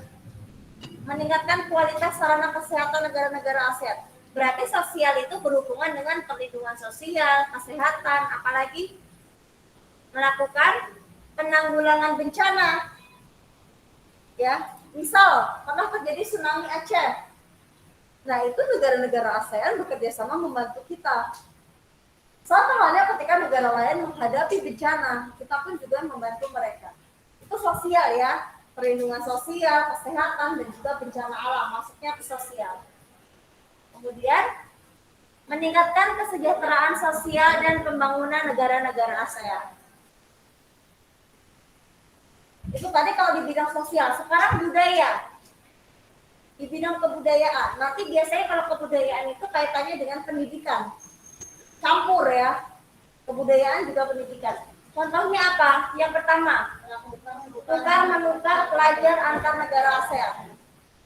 meningkatkan kualitas sarana kesehatan negara-negara ASEAN. Berarti sosial itu berhubungan dengan perlindungan sosial, kesehatan, apalagi melakukan penanggulangan bencana. Ya, misal pernah terjadi tsunami Aceh. Nah, itu negara-negara ASEAN bekerja sama membantu kita. Sama halnya ketika negara lain menghadapi bencana, kita pun juga membantu mereka. Itu sosial ya, perlindungan sosial, kesehatan, dan juga bencana alam, maksudnya itu sosial. Kemudian, meningkatkan kesejahteraan sosial dan pembangunan negara-negara ASEAN. Itu tadi kalau di bidang sosial. Sekarang budaya. Di bidang kebudayaan. Nanti biasanya kalau kebudayaan itu kaitannya dengan pendidikan. Campur ya. Kebudayaan juga pendidikan. Contohnya apa? Yang pertama, tukar-menukar pelajar antar negara ASEAN.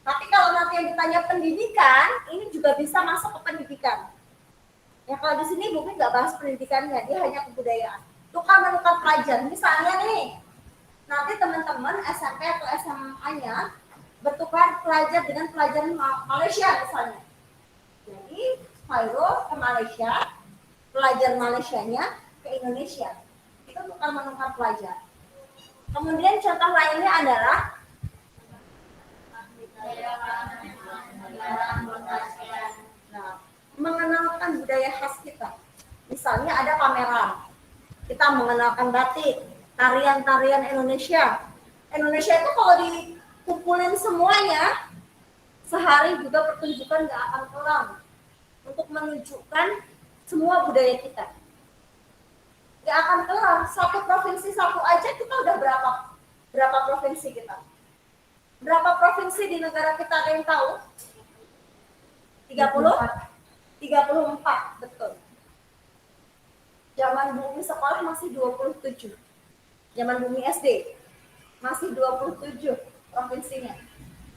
Tapi kalau nanti yang ditanya pendidikan, ini juga bisa masuk ke pendidikan. Ya kalau di sini mungkin nggak bahas pendidikannya, dia hanya kebudayaan. Tukar-menukar pelajar. Misalnya nih, nanti teman-teman SMP atau SMA-nya bertukar pelajar dengan pelajar Malaysia misalnya. Jadi Fairul ke Malaysia, pelajar Malaysianya ke Indonesia. Itu tukar-menukar pelajar. Kemudian contoh lainnya adalah mengenalkan budaya khas kita. Misalnya ada pameran. Kita mengenalkan batik, tarian-tarian Indonesia. Indonesia itu kalau dikumpulin semuanya, sehari juga pertunjukan nggak akan kelar untuk menunjukkan semua budaya kita. Nggak akan kelar. Satu provinsi satu aja kita udah berapa provinsi kita? Berapa provinsi di negara kita ada yang tahu? 30? 34, betul. Zaman Bumi sekolah masih 27. Zaman Bumi SD masih 27 provinsinya.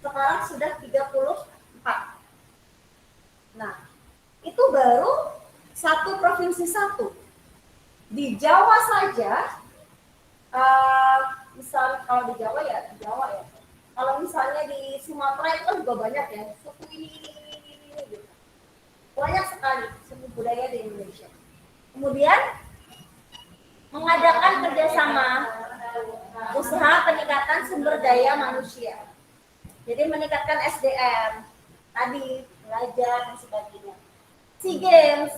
Sekarang sudah 34. Nah, itu baru satu provinsi satu. Di Jawa saja, misal kalau di Jawa ya, Kalau misalnya di Sumatera itu kan juga banyak ya, suku ini gitu. Banyak sekali suku budaya di Indonesia. Kemudian mengadakan kerjasama usaha peningkatan sumber daya manusia. Jadi meningkatkan SDM, tadi belajar dan sebagainya. SEA Games,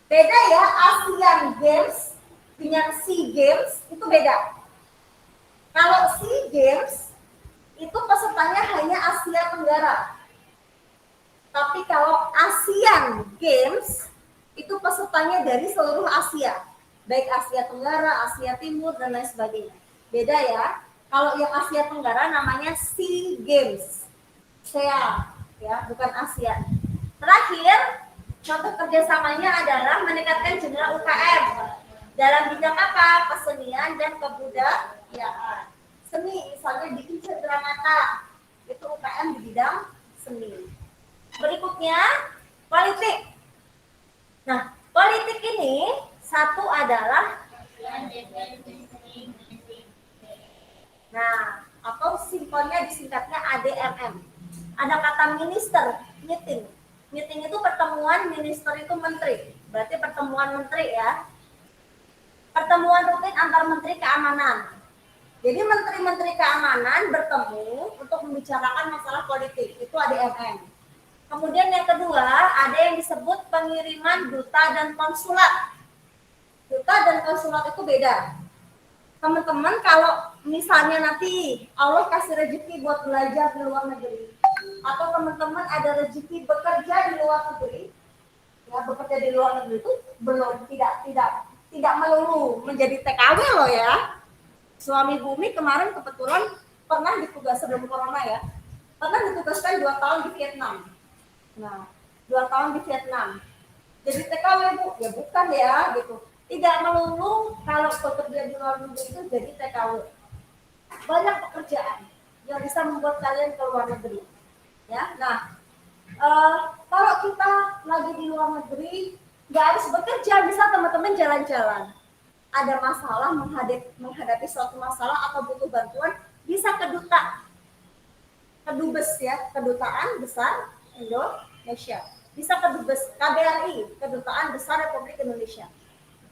beda ya, ASEAN Games dengan SEA Games itu beda. Kalau SEA Games itu pesertanya hanya Asia Tenggara. Tapi kalau ASEAN Games itu pesertanya dari seluruh Asia, baik Asia Tenggara, Asia Timur dan lain sebagainya. Beda ya. Kalau yang Asia Tenggara namanya SEA Games, SEA ya, bukan ASEAN. Terakhir, contoh kerjasamanya adalah meningkatkan jumlah UKM dalam bidang apa? Kesenian dan kebudayaan. Seni, misalnya bikin cenderamata, itu UKM di bidang seni. Berikutnya, politik. Nah, politik ini satu adalah atau singkatnya disingkatnya ADMM. Ada kata minister, meeting. Meeting itu pertemuan, minister itu menteri. Berarti pertemuan menteri ya. Pertemuan rutin antar menteri keamanan. Jadi menteri-menteri keamanan bertemu untuk membicarakan masalah politik. Itu ADMM. Kemudian yang kedua, ada yang disebut pengiriman duta dan konsulat. Duta dan konsulat itu beda. teman-teman kalau misalnya nanti Allah kasih rezeki buat belajar di luar negeri, atau teman-teman ada rezeki bekerja di luar negeri, ya bekerja di luar negeri itu belum tidak melulu menjadi TKW loh ya. Suami Bumi kemarin kebetulan pernah ditugas sebelum corona ya, pernah ditugaskan 2 tahun di Vietnam. Nah, 2 tahun di Vietnam. Jadi TKW Bu, ya bukan ya gitu. Tidak melulu kalau bekerja di luar negeri itu jadi TKW. Banyak pekerjaan yang bisa membuat kalian ke luar negeri. Ya, nah kalau kita lagi di luar negeri, nggak harus bekerja, bisa teman-teman jalan-jalan. Ada masalah menghadapi suatu masalah atau butuh bantuan, bisa ke duta, kedubes ya, kedutaan besar Indonesia. Bisa ke dubes KBRI, Kedutaan Besar Republik Indonesia.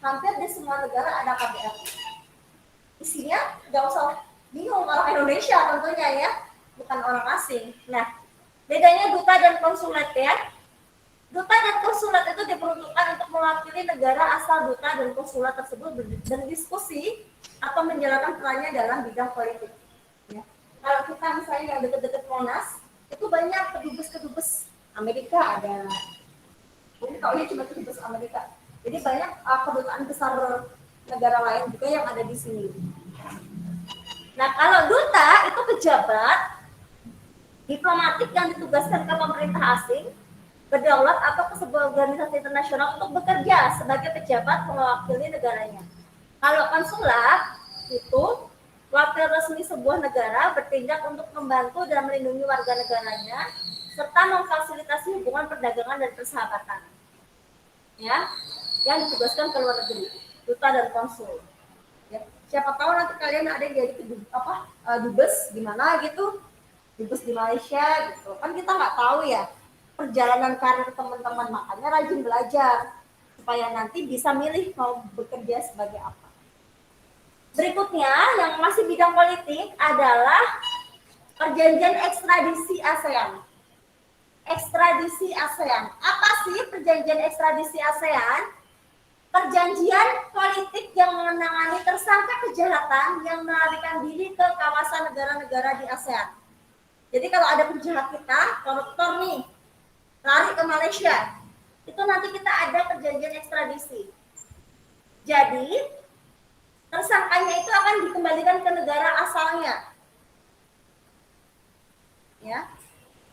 Hampir di semua negara ada KBRI. Isinya nggak usah bingung, orang Indonesia tentunya ya, bukan orang asing. Nah, bedanya duta dan konsulat ya. Duta dan konsulat itu diperuntukkan untuk mewakili negara asal duta dan konsulat tersebut berdiskusi atau menjalankan perannya dalam bidang politik. Ya. Kalau kita misalnya yang dekat-dekat Monas, itu banyak kedubes-kedubes Amerika ada. Ini kalau ini cuma kedubes Amerika. Jadi banyak kedutaan besar negara lain juga yang ada di sini. Nah, kalau duta itu pejabat diplomatik yang ditugaskan ke pemerintah asing, berdaulat atau ke sebuah organisasi internasional untuk bekerja sebagai pejabat mewakili negaranya. Kalau konsulat itu wakil resmi sebuah negara bertindak untuk membantu dan melindungi warga negaranya serta memfasilitasi hubungan perdagangan dan persahabatan. Ya, yang ditugaskan ke luar negeri, duta dan konsul. Ya, siapa tahu nanti kalian ada yang jadi dubes gimana gitu, dubes di Malaysia gitu. Kan kita nggak tahu ya perjalanan karir teman-teman, makanya rajin belajar supaya nanti bisa milih mau bekerja sebagai apa. Berikutnya yang masih bidang politik adalah perjanjian ekstradisi ASEAN. Ekstradisi ASEAN. Apa sih perjanjian ekstradisi ASEAN? Perjanjian politik yang menangani tersangka kejahatan yang melarikan diri ke kawasan negara-negara di ASEAN. Jadi kalau ada penjahat kita, koruptor nih, lari ke Malaysia, itu nanti kita ada perjanjian ekstradisi. Jadi tersangkanya itu akan dikembalikan ke negara asalnya. Ya,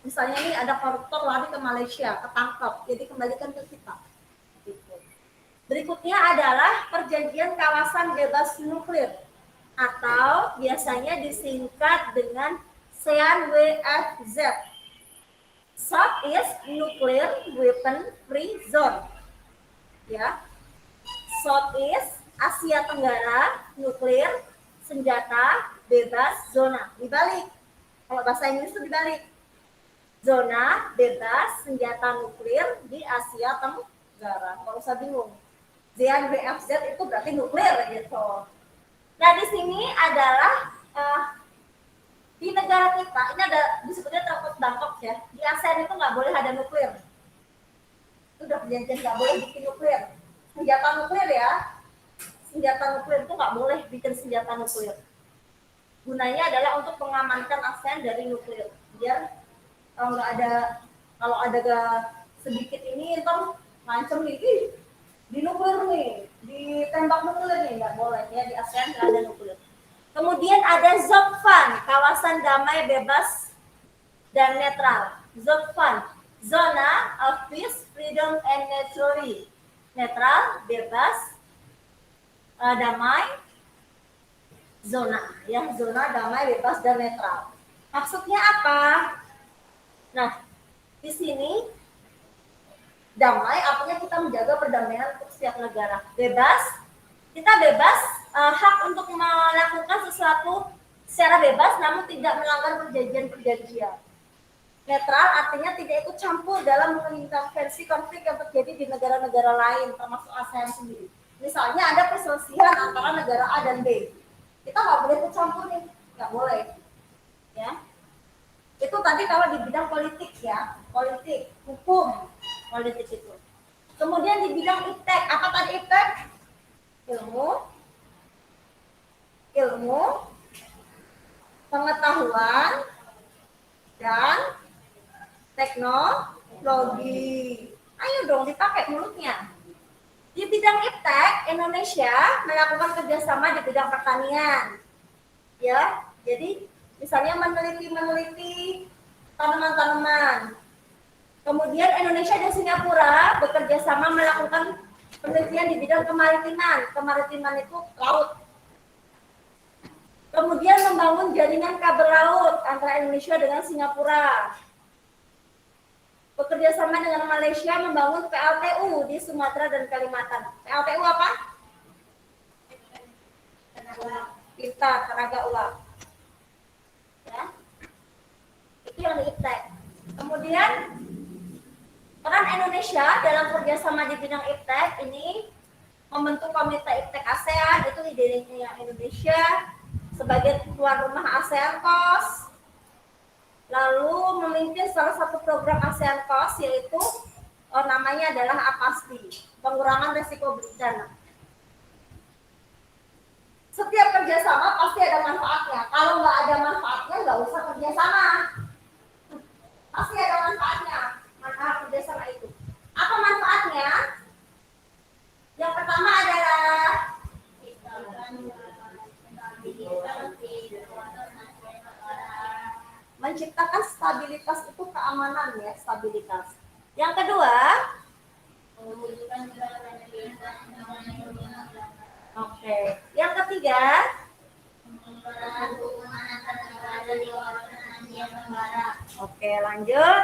misalnya ini ada koruptor lari ke Malaysia, ketangkap, jadi kembalikan ke kita. Berikutnya adalah perjanjian kawasan bebas nuklir atau biasanya disingkat dengan SEAN-WFZ. Southeast Nuclear Weapon Free Zone. Ya. Southeast Asia Tenggara nuklir senjata bebas zona. Dibalik. Kalau bahasa Inggris itu dibalik. Zona bebas senjata nuklir di Asia Tenggara. Kalau usah bingung. ZNBFZ itu berarti nuklir gitu. Nah, di sini adalah di negara kita ini ada disebutnya Traktat Bangkok ya. Di ASEAN itu nggak boleh ada nuklir. Itu udah perjanjian nggak boleh bikin nuklir. Senjata nuklir ya. Senjata nuklir itu nggak boleh bikin senjata nuklir. Gunanya adalah untuk mengamankan ASEAN dari nuklir. Biar kalau ada sedikit ini ntar ngancem nih, di nuklir nih, ditembak nuklir nih, nggak boleh ya, di ASEAN nggak ada nuklir. Kemudian ada ZOPFAN, kawasan damai bebas dan netral. ZOPFAN, zona of peace, freedom and neutrality. Netral, bebas, damai, zona, ya zona damai bebas dan netral. Maksudnya apa? Nah, di sini damai artinya kita menjaga perdamaian untuk setiap negara. Bebas, kita bebas hak untuk melakukan sesuatu secara bebas namun tidak melanggar perjanjian-perjanjian. Netral artinya tidak ikut campur dalam mengintervensi konflik yang terjadi di negara-negara lain termasuk ASEAN sendiri. Misalnya ada perselisihan antara negara A dan B. Kita nggak boleh ikut campur nih, nggak boleh. Ya. Itu tadi kalau di bidang politik ya, politik, hukum, politik itu. Kemudian di bidang iptek, apa tadi iptek? ilmu, pengetahuan, dan teknologi. Ayo dong dipakai mulutnya. Di bidang iptek, Indonesia melakukan kerjasama di bidang pertanian. Ya, jadi misalnya meneliti tanaman-tanaman. Kemudian Indonesia dan Singapura bekerja sama melakukan penelitian di bidang kemaritiman. Kemaritiman itu laut. Kemudian membangun jaringan kabel laut antara Indonesia dengan Singapura. Bekerja sama dengan Malaysia membangun PLTU di Sumatera dan Kalimantan. PLTU apa? Kita tenaga uap. Ya. Itu yang di-iptek. Kemudian peran Indonesia dalam kerjasama di bidang iptek ini membentuk komite iptek ASEAN, itu idenya Indonesia sebagai tuan rumah ASEAN COS. Lalu memimpin salah satu program ASEAN COS yaitu namanya adalah APASDI, pengurangan risiko bencana. Setiap kerjasama pasti ada manfaatnya. Kalau nggak ada manfaatnya, nggak usah kerjasama. Pasti ada manfaatnya. Manfaat kerjasama itu. Apa manfaatnya? Yang pertama adalah menciptakan stabilitas itu keamanan ya, stabilitas. Yang kedua, oke. Yang ketiga, oke, lanjut.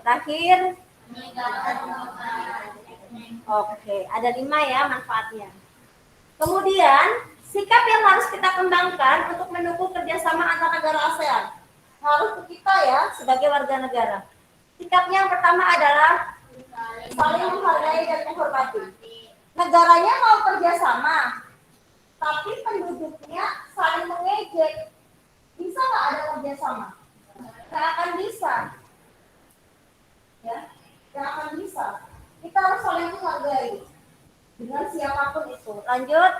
Terakhir, oke, ada 5 ya manfaatnya. Kemudian, sikap yang harus kita kembangkan untuk mendukung kerjasama antar negara ASEAN harus kita ya sebagai warga negara. Sikapnya yang pertama adalah saling menghargai dan menghormati. Negaranya mau kerjasama, tapi penduduknya saling mengejek. Bisa nggak ada kerjasama? Nggak akan bisa. Ya, nggak akan bisa. Kita harus saling menghargai dengan siapapun itu. Lanjut.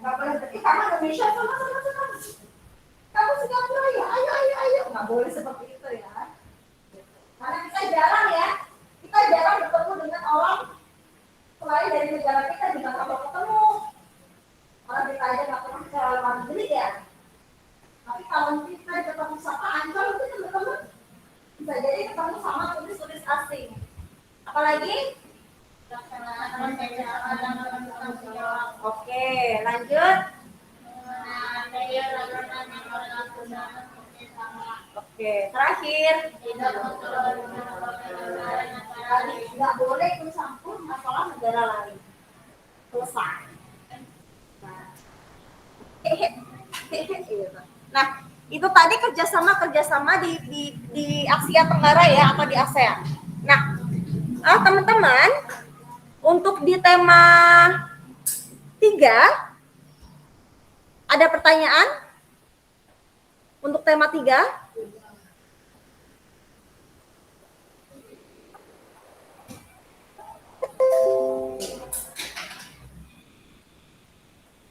Nggak boleh berarti kamu Indonesia sama. Kamu Singapura ya, ayo. Nggak boleh seperti itu ya. Karena kita jarang ya, kita jarang bertemu dengan orang selain dari negara kita juga kalau ketemu. Kalau kita aja nggak pernah ke luar negeri ya. Tapi kalau kita ketemu sapaan, kalau kita ketemu bisa jadi ketemu sama turis-turis asing. Apalagi? Oke, lanjut. Oke, terakhir. Nggak boleh ikut campur masalah negara lain. Selesai. Nah, itu tadi kerjasama di Asia Tenggara ya atau di ASEAN. Nah, teman-teman, untuk di tema 3 ada pertanyaan? Untuk tema 3?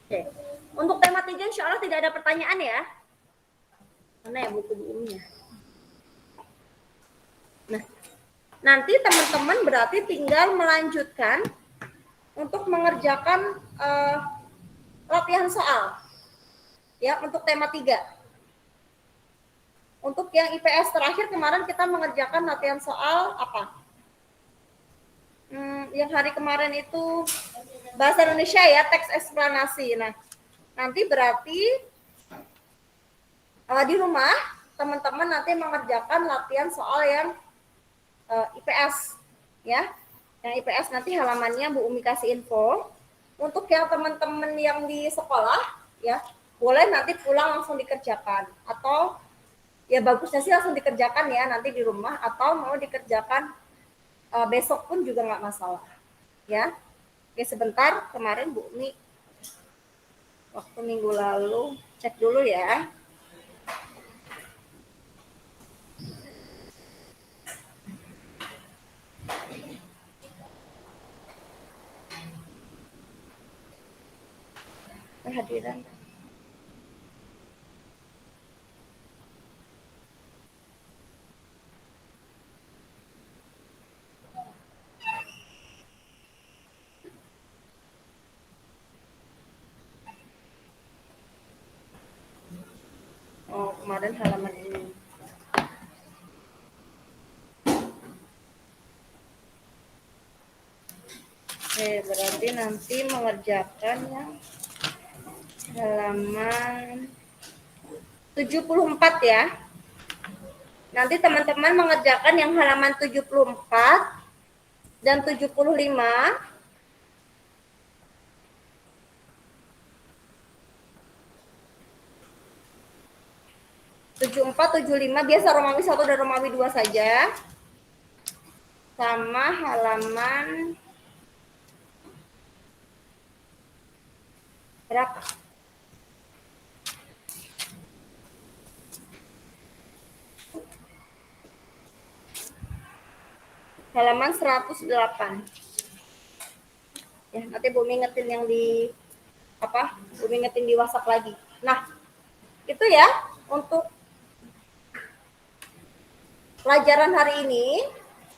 Oke. Untuk tema 3 insya Allah tidak ada pertanyaan ya. Mana ya buku-bukunya? Nah, nanti teman-teman berarti tinggal melanjutkan untuk mengerjakan latihan soal. Ya, untuk tema 3. Untuk yang IPS terakhir kemarin kita mengerjakan latihan soal apa? Yang hari kemarin itu bahasa Indonesia ya, teks eksplanasi. Nah, nanti berarti di rumah teman-teman nanti mengerjakan latihan soal yang IPS ya. Yang IPS nanti halamannya Bu Umi kasih info. Untuk yang teman-teman yang di sekolah ya, boleh nanti pulang langsung dikerjakan atau ya bagusnya sih langsung dikerjakan ya nanti di rumah atau mau dikerjakan besok pun juga nggak masalah ya. Oke, sebentar, kemarin Bu Umi waktu minggu lalu cek dulu ya. kehadiran. Oh, kemarin halaman ini. Oke, berarti nanti mengerjakan yang halaman 74 ya. Nanti teman-teman mengerjakan yang halaman 74 dan 75. Tujuh empat, 75 biasa Romawi 1 dan Romawi 2 saja. Sama halaman berapa? Halaman 108. Ya, nanti Bumi ingetin yang di apa? Bumi ingetin di WhatsApp lagi. Nah, itu ya untuk pelajaran hari ini.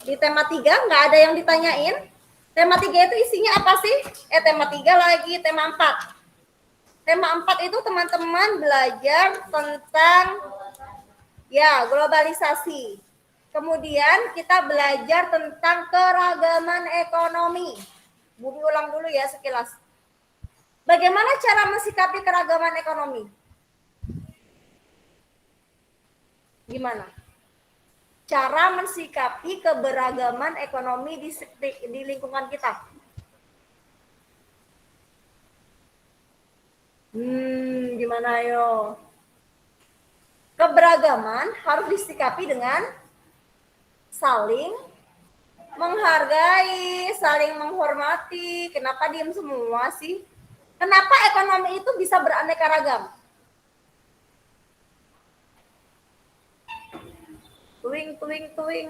Di tema 3 nggak ada yang ditanyain. Tema 3 itu isinya apa sih? Tema 3 lagi, tema 4. Tema 4 itu teman-teman belajar tentang ya globalisasi. Kemudian kita belajar tentang keragaman ekonomi. Bumi ulang dulu ya sekilas. Bagaimana cara mensikapi keragaman ekonomi? Gimana? Cara mensikapi keberagaman ekonomi di lingkungan kita. Gimana yo? Keberagaman harus disikapi dengan saling menghargai, saling menghormati. Kenapa diem semua sih? Kenapa ekonomi itu bisa beraneka ragam? Tuing, tuing, tuing.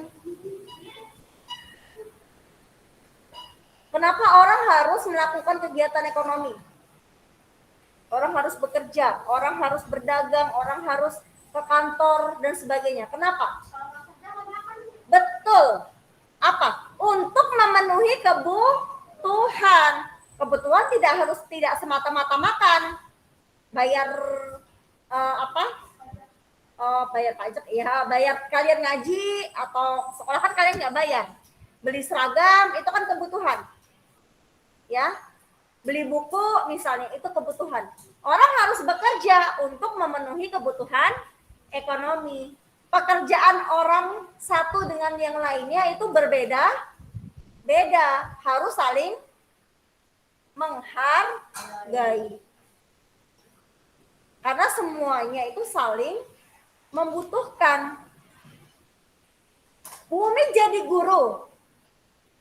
Kenapa orang harus melakukan kegiatan ekonomi? Orang harus bekerja, orang harus berdagang, orang harus ke kantor dan sebagainya. Kenapa? Betul. Apa? Untuk memenuhi kebutuhan. Kebutuhan tidak semata-mata makan. Bayar bayar pajak, ya bayar kalian ngaji atau sekolah kan kalian nggak bayar. Beli seragam itu kan kebutuhan. Ya, beli buku misalnya itu kebutuhan. Orang harus bekerja untuk memenuhi kebutuhan ekonomi. Pekerjaan orang satu dengan yang lainnya itu beda, harus saling menghargai. Karena semuanya itu saling membutuhkan. Bumi jadi guru,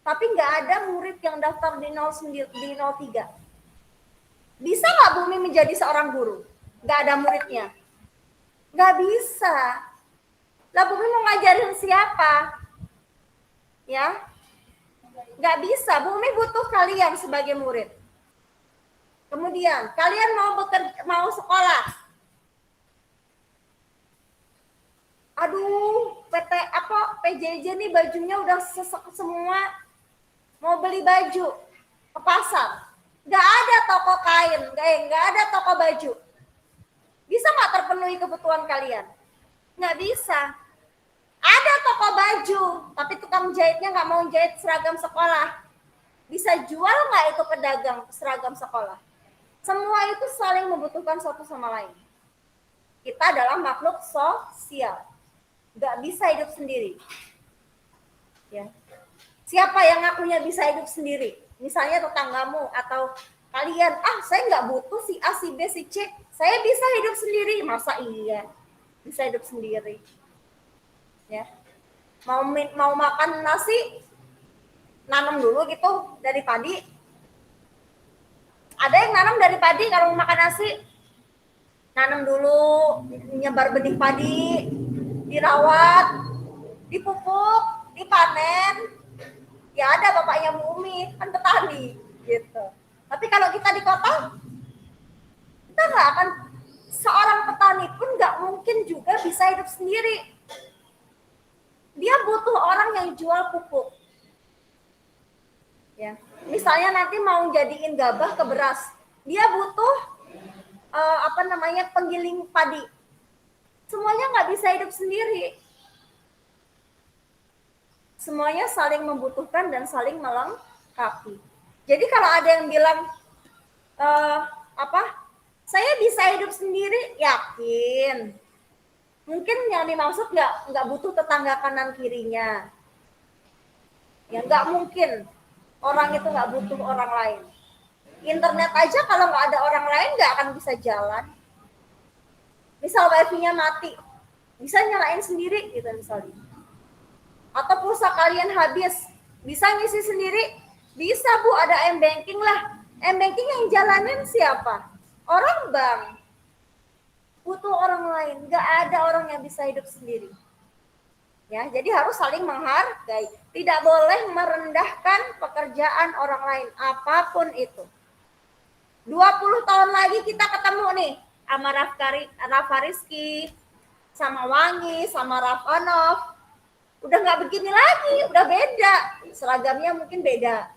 tapi nggak ada murid yang daftar di 03. Bisa nggak Bumi menjadi seorang guru? Nggak ada muridnya? Nggak bisa. Lah Bumi mau ngajarin siapa? Ya, nggak bisa. Bumi butuh kalian sebagai murid. Kemudian kalian mau sekolah. Aduh, PJJ nih bajunya udah sesek semua. Mau beli baju ke pasar. Nggak ada toko kain, nggak ada toko baju. Bisa nggak terpenuhi kebutuhan kalian? Nggak bisa. Ada toko baju, tapi tukang jahitnya nggak mau jahit seragam sekolah. Bisa jual nggak itu pedagang seragam sekolah? Semua itu saling membutuhkan satu sama lain. Kita adalah makhluk sosial. Nggak bisa hidup sendiri. Ya. Siapa yang ngakunya bisa hidup sendiri? Misalnya tetanggamu atau kalian, saya nggak butuh si A, si B, si C. Saya bisa hidup sendiri. Masa iya? Bisa hidup sendiri. Ya. Mau makan nasi, nanam dulu gitu dari padi. Ada yang nanam dari padi kalau mau makan nasi. Nanam dulu, nyebar benih padi, dirawat, dipupuk, dipanen. Ya ada bapaknya Bumi, kan petani gitu. Tapi kalau kita di kota, nggak akan, seorang petani pun nggak mungkin juga bisa hidup sendiri. Dia butuh orang yang jual pupuk. Ya, misalnya nanti mau jadiin gabah ke beras, dia butuh penggiling padi. Semuanya nggak bisa hidup sendiri. Semuanya saling membutuhkan dan saling melengkapi. Jadi kalau ada yang bilang saya bisa hidup sendiri, yakin. Mungkin yang dimaksud nggak butuh tetangga kanan kirinya. Ya nggak mungkin orang itu nggak butuh orang lain. Internet aja kalau nggak ada orang lain nggak akan bisa jalan. Misal wifi-nya mati, bisa nyalain sendiri gitu misalnya. Atau pulsa kalian habis, bisa ngisi sendiri? Bisa Bu, ada M-Banking lah. M-Banking yang jalanin siapa? Orang bank. Butuh orang lain, nggak ada orang yang bisa hidup sendiri. Ya, jadi harus saling menghargai. Tidak boleh merendahkan pekerjaan orang lain, apapun itu. 20 tahun lagi kita ketemu nih sama Rafa Rizky, sama Wangi, sama Rafanov. Udah nggak begini lagi, udah beda. Seragamnya mungkin beda.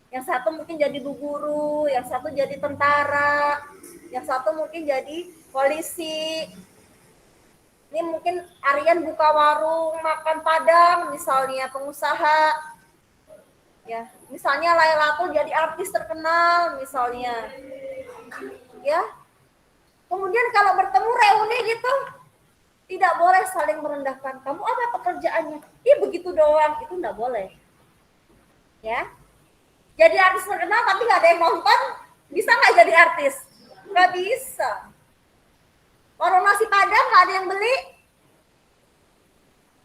Yang satu mungkin jadi bu guru, yang satu jadi tentara, yang satu mungkin jadi polisi. Ini mungkin Aryan buka warung makan Padang, misalnya pengusaha. Ya, misalnya Lailatul jadi artis terkenal, misalnya. Ya. Kemudian kalau bertemu reuni gitu, tidak boleh saling merendahkan. Kamu apa pekerjaannya? Ih begitu doang, itu nggak boleh. Ya. Jadi artis terkenal tapi nggak ada yang nonton, bisa nggak jadi artis? Nggak bisa. Warung nasi Padang nggak ada yang beli,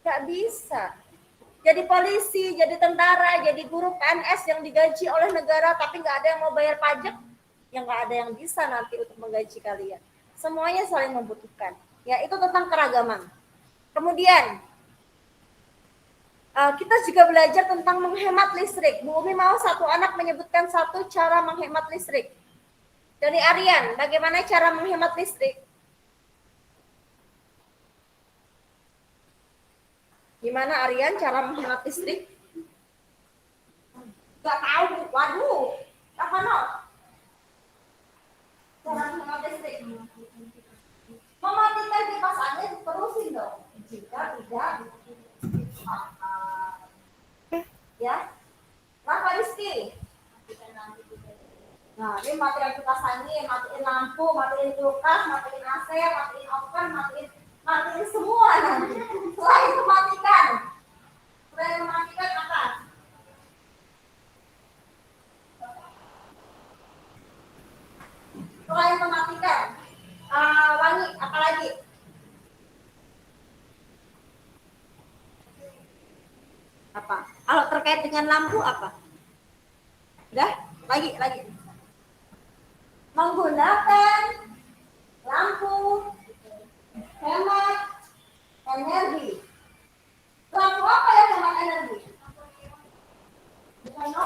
nggak bisa. Jadi polisi, jadi tentara, jadi guru PNS yang digaji oleh negara tapi nggak ada yang mau bayar pajak, yang nggak ada yang bisa nanti untuk menggaji kalian. Semuanya saling membutuhkan. Ya, itu tentang keragaman. Kemudian kita juga belajar tentang menghemat listrik. Bu Umi mau satu anak menyebutkan satu cara menghemat listrik. Dari Aryan, bagaimana cara menghemat listrik? Gimana Aryan cara menghemat listrik? Gak tahu. Waduh. Apa no? Cara menghemat listrik. Mematikan kipas angin terusin dong. Jika tidak, ya. Rafa Rizky. Nah, ini matiin kipas angin, matiin lampu, matiin kulkas, matiin AC, matiin oven, matiin semua nanti. Selain mematikan. Selain mematikan apa? Selain mematikan. Wangi, apa lagi? Apa? Kalau terkait dengan lampu apa? Udah? Lagi. Menggunakan lampu hemat energi. Lampu apa yang hemat energi? Bukan LED,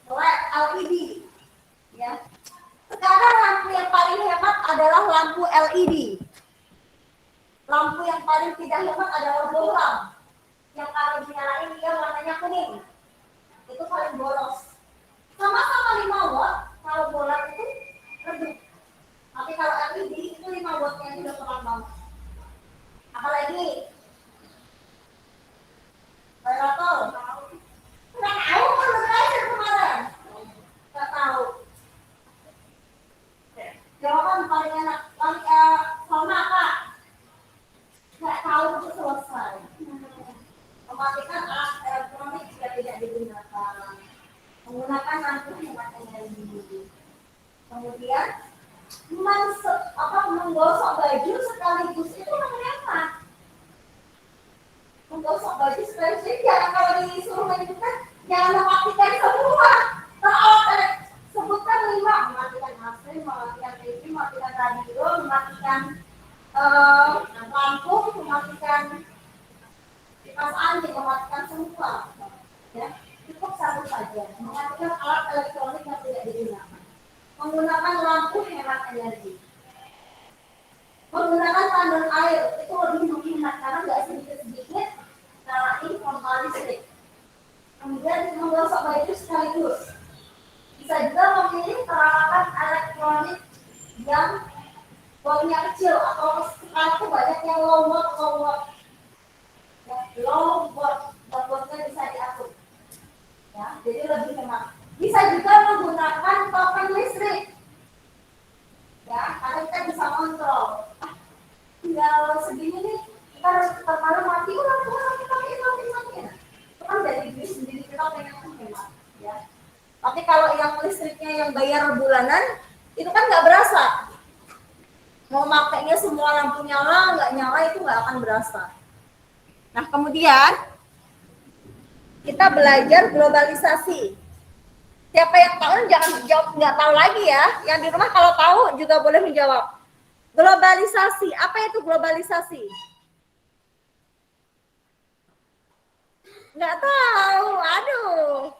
LED. Ya. Sekarang lampu yang paling hemat adalah lampu LED. Lampu yang paling tidak hemat adalah bohlam. Yang kalau dinyalain dia warnanya kuning. Itu paling boros. Sama-sama 5 watt, kalau bohlam itu redup. Tapi kalau LED itu 5 wattnya itu udah terang banget. Apalagi? Bayratol? Nggak tahu kan belajar kemarin? Nggak tahu. Jawaban paling enak. Sama apa? Nggak tahu itu selesai. Mematikan alat elektronik jika tidak digunakan. Menggunakan lampu hemat energi. Kemudian menggosok baju sekaligus itu menghemat. Menggosok baju sekaligus jangan kalau disuruh menunjukkan jangan mematikan semua. Sebutkan 5, mematikan AC, mematikan TV, mematikan radio, mematikan lampu, mematikan kipas angin, mematikan semua. Ya, cukup satu saja, mematikan alat elektronik yang tidak digunakan. memilih peralatan elektronik yang volumenya kecil atau sekarang tuh banyak yang low watt. Ya, low wattnya bisa diatur. Ya, jadi lebih hemat. Bisa juga menggunakan token listrik. Ya, karena kita bisa kontrol. Tinggal segini nih, kita termalam mati udah kita pakai ya. Itu kan dari diri sendiri kita pengen hemat. Ya. Tapi kalau yang listriknya yang bayar bulanan, itu kan nggak berasa. Mau makainya semua lampu nyala, nggak nyala itu nggak akan berasa. Nah kemudian kita belajar globalisasi. Siapa yang tahu jangan jawab nggak tahu lagi ya. Yang di rumah kalau tahu juga boleh menjawab. Globalisasi, apa itu globalisasi? Nggak tahu, aduh.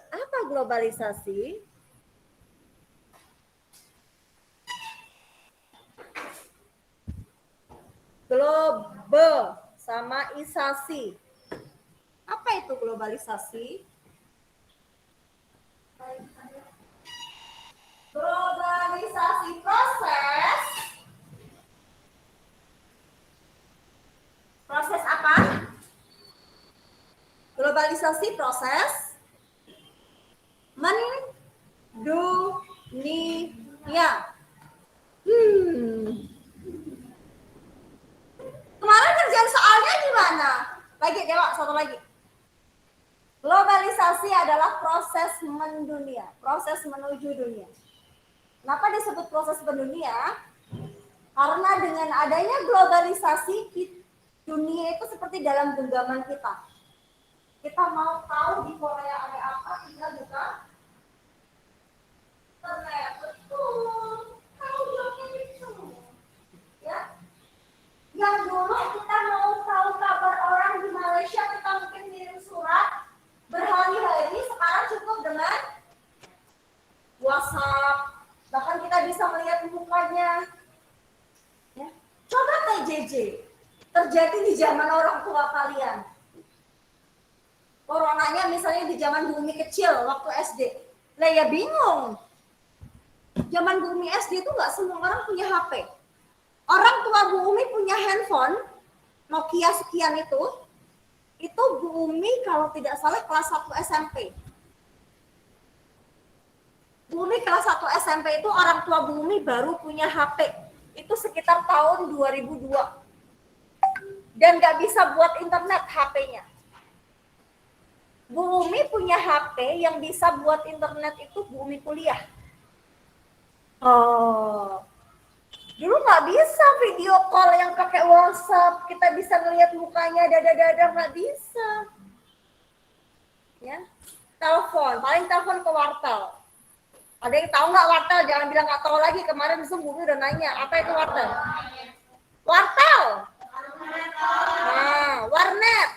Apa globalisasi? Global sama isasi. Apa itu globalisasi? Globalisasi proses apa? Globalisasi proses mendunia. Kemarin kerjaan soalnya gimana? Lagi jawab satu lagi. Globalisasi adalah proses mendunia, proses menuju dunia. Kenapa disebut proses mendunia? Karena dengan adanya globalisasi, dunia itu seperti dalam genggaman kita. Kita mau tahu di Korea ada apa, tinggal buka internet. Betul. Tahu itu. Ya. Yang dulu kita mau tahu kabar orang di Malaysia, kita mungkin kirim surat berhari-hari, sekarang cukup dengan WhatsApp. Bahkan kita bisa melihat mukanya. Ya. Coba TJJ terjadi di zaman orang tua kalian. Coronanya misalnya di zaman Bumi kecil waktu SD. Lah ya bingung. Zaman Bumi SD itu nggak semua orang punya HP. Orang tua Bu Umi punya handphone Nokia sekian itu Bu Umi kalau tidak salah kelas 1 SMP. Bu Umi kelas 1 SMP itu orang tua Bu Umi baru punya HP. Itu sekitar tahun 2002. Dan nggak bisa buat internet HP-nya. Bu Umi punya HP yang bisa buat internet itu Bu Umi kuliah. Oh. Dulu nggak bisa video call yang pakai WhatsApp, kita bisa ngelihat mukanya dada-dada, nggak bisa. Ya, telepon, paling telepon ke wartel. Ada yang tahu nggak wartel? Jangan bilang nggak tahu lagi. Kemarin Zoom Bumi udah nanya, apa itu wartel? Wartel. Nah, warnet.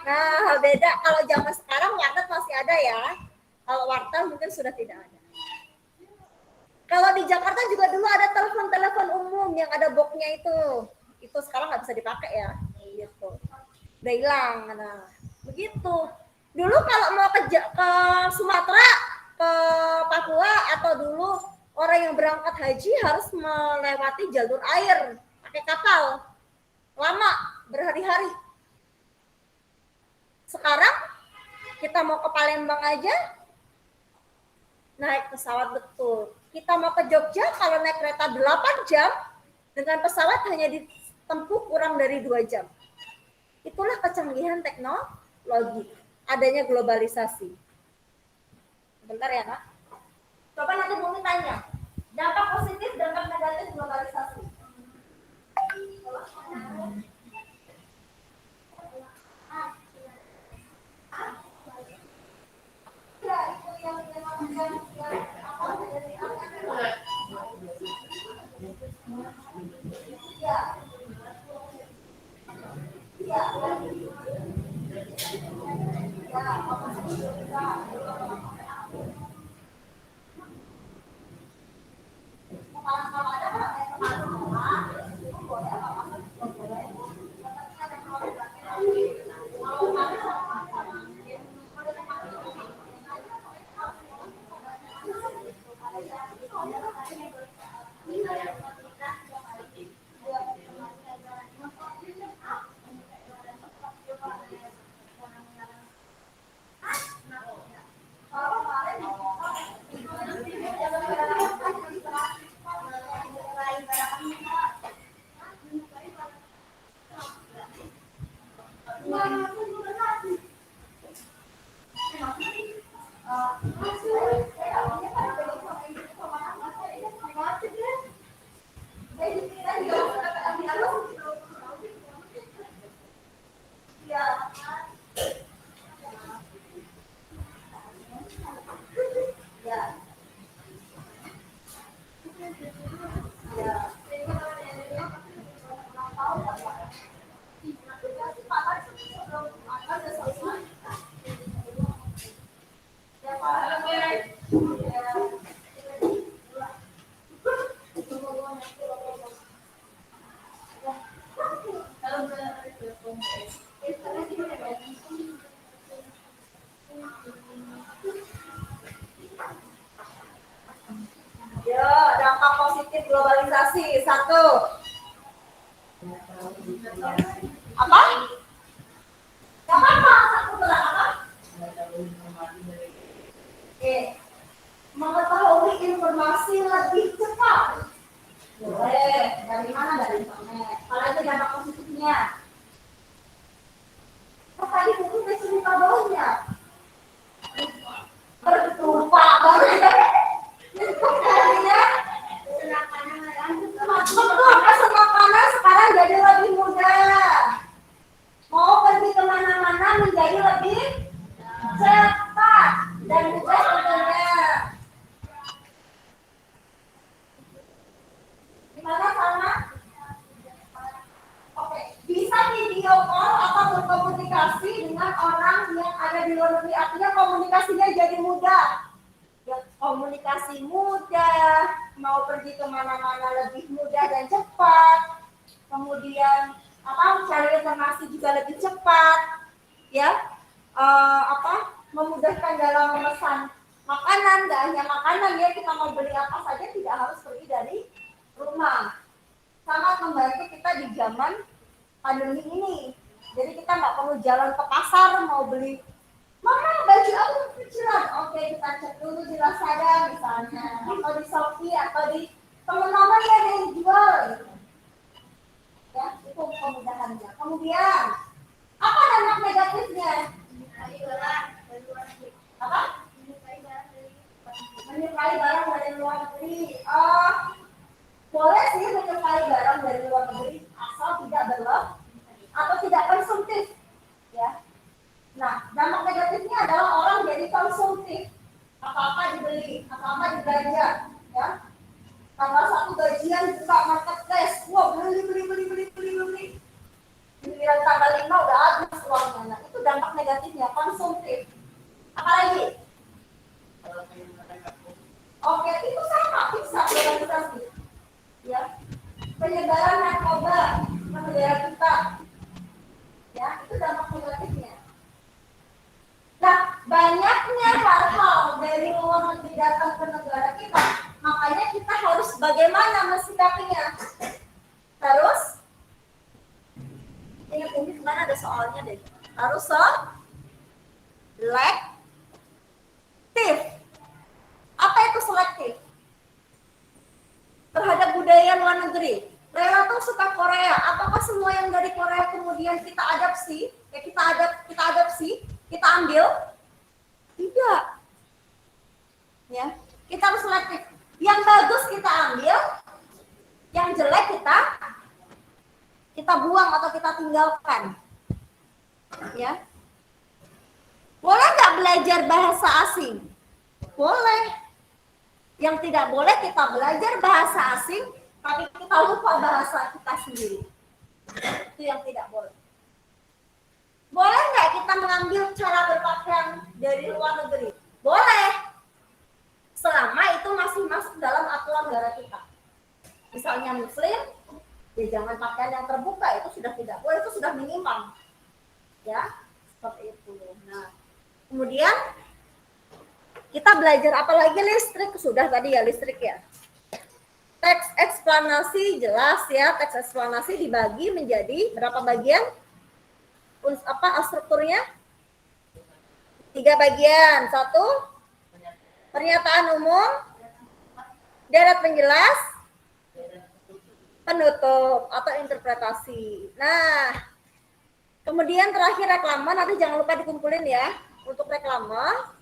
Nah, beda. Kalau zaman sekarang warnet masih ada ya. Kalau wartel mungkin sudah tidak ada. Kalau di Jakarta juga dulu ada telepon umum yang ada boxnya itu. Itu sekarang nggak bisa dipakai ya. Gitu. Udah hilang. Nah, begitu. Dulu kalau mau ke Sumatera, ke Papua, atau dulu orang yang berangkat haji harus melewati jalur air. Pakai kapal. Lama, berhari-hari. Sekarang kita mau ke Palembang aja, naik pesawat betul. Kita mau ke Jogja kalau naik kereta 8 jam, dengan pesawat hanya ditempuh kurang dari 2 jam. Itulah kecanggihan teknologi, adanya globalisasi. Bentar ya, Nak. Coba nanti Bumi tanya, dampak positif, dampak negatif globalisasi. Ya, itu yang kalau ada Ya, dampak positif globalisasi. Satu. Apa? Gak apa-apa. Satu berat apa? Mengetahui informasi lebih cepat. Boleh. Dari mana? Dari internet. Kalau itu dampak positifnya. Tadi buku udah cerita bawahnya. Bertumpah banget. Betul, kesenangan sekarang jadi lebih mudah. Mau pergi kemana-mana menjadi lebih cepat dan mudah tentunya. Gimana sama? Oke, bisa video call atau berkomunikasi dengan orang yang ada di luar negeri. Artinya komunikasinya jadi mudah. Ya, komunikasi mudah, mau pergi kemana-mana lebih mudah dan cepat. Kemudian cari informasi juga lebih cepat, ya. Memudahkan dalam memesan makanan, nggak hanya makanan ya, kita mau beli apa saja tidak harus pergi dari rumah. Sangat membantu kita di zaman pandemi ini. Jadi kita nggak perlu jalan ke pasar mau beli. Mama, baju aku kecilan. Oke, kita cek dulu di Lazada misalnya, atau di Shopee, atau di teman-teman yang jual. Gitu. Ya, itu kemudahannya. Kemudian, apa dampak negatifnya? Apa? Menyukai barang dari luar negeri. Boleh sih menyukai barang dari luar negeri, asal tidak berlebih atau tidak konsumtif. Ya. Nah, dampak negatifnya adalah orang jadi konsumtif. Apa-apa dibeli, apa-apa dibelanja, ya. Tanggal 1 gajian buka marketplace, wah beli. Giliran tanggal 5 udah habis uangnya. Nah, itu dampak negatifnya, konsumtif. Apalagi? Oke, itu sama, bisa globalisasi. Ya. Penyebaran narkoba ke negara kita. Ya, itu dampak negatifnya. Nah, banyaknya hal-hal dari luar negeri datang ke negara kita, makanya kita harus bagaimana mensikapinya. Terus, ingat ini kemana ada soalnya deh. Harus selektif. Apa itu selektif? Terhadap budaya luar negeri. Rela tuh suka Korea. Apakah semua yang dari Korea kemudian kita adopsi? Kita ambil? Tidak. Ya, kita harus selektif. Yang bagus kita ambil, yang jelek kita buang atau kita tinggalkan. Ya. Boleh nggak belajar bahasa asing? Boleh. Yang tidak boleh kita belajar bahasa asing, tapi kita lupa bahasa kita sendiri. Itu yang tidak boleh. Boleh nggak kita mengambil cara berpakaian dari luar negeri? Boleh. Selama itu masih masuk dalam aturan negara kita. Misalnya Muslim, ya jangan pakaian yang terbuka, itu sudah tidak boleh, itu sudah minimal. Ya, seperti itu. Nah, kemudian Kita belajar apa lagi? Listrik sudah tadi ya, listrik ya. Teks eksplanasi jelas ya, teks eksplanasi dibagi menjadi berapa bagian? Apa strukturnya? 3 bagian. 1, pernyataan umum, deret penjelas, penutup atau interpretasi. Nah, kemudian terakhir reklame, nanti jangan lupa dikumpulin ya. Untuk reklame,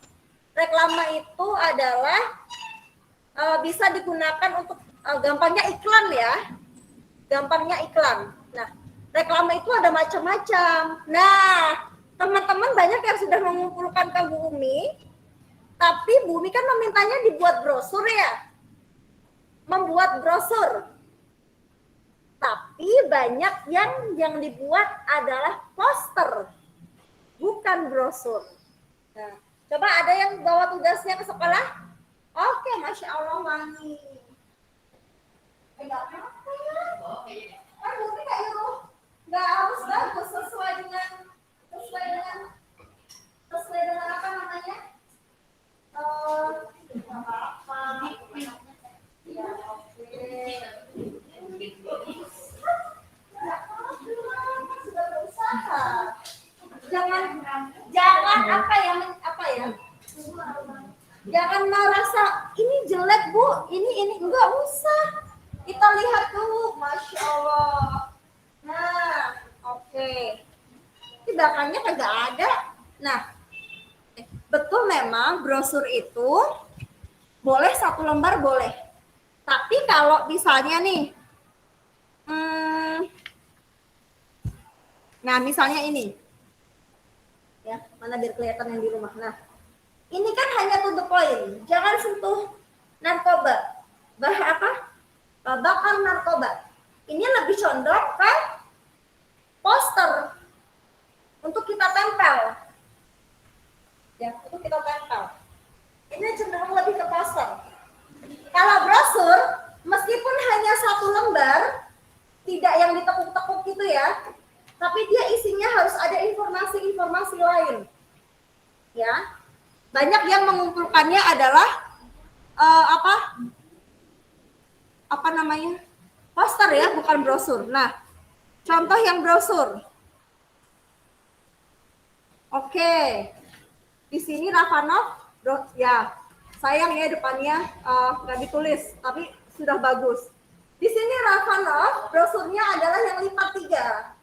reklame itu adalah bisa digunakan untuk gampangnya iklan ya. Gampangnya iklan. Nah, reklame itu ada macam-macam. Nah, teman-teman banyak yang sudah mengumpulkan ke Bu Umi, tapi Bu Umi kan memintanya dibuat brosur ya. Membuat brosur. Tapi banyak yang dibuat adalah poster, bukan brosur. Nah, coba ada yang bawa tugasnya ke sekolah? Oke, Masya Allah wangi. Enggak apa-apa ya. Kan Bu Umi nggak harus bagus sesuai dengan apa namanya? Apa-apa. Ya, oke. Sudah berusaha. Jangan apa ya? Jangan merasa ini jelek Bu, ini enggak usah. Kita lihat dulu, Masya Allah. Nah, oke. Ini belakangnya kagak ada. Nah, betul memang brosur itu boleh 1 lembar boleh. Tapi kalau misalnya nih, nah misalnya ini, ya mana biar kelihatan yang di rumah. Nah, ini kan hanya to the point, jangan sentuh narkoba, bakar narkoba. Ini lebih condong ke poster untuk kita tempel, ya untuk kita tempel. Ini cenderung lebih ke poster. Kalau brosur, meskipun hanya 1 lembar, tidak yang ditekuk-tekuk gitu ya, tapi dia isinya harus ada informasi-informasi lain. Ya, banyak yang mengumpulkannya adalah apa namanya? Poster ya, bukan brosur. Nah, contoh yang brosur. Oke, di sini Ravanov, ya sayang ya depannya nggak ditulis, tapi sudah bagus. Di sini Ravanov, brosurnya adalah yang lipat 3.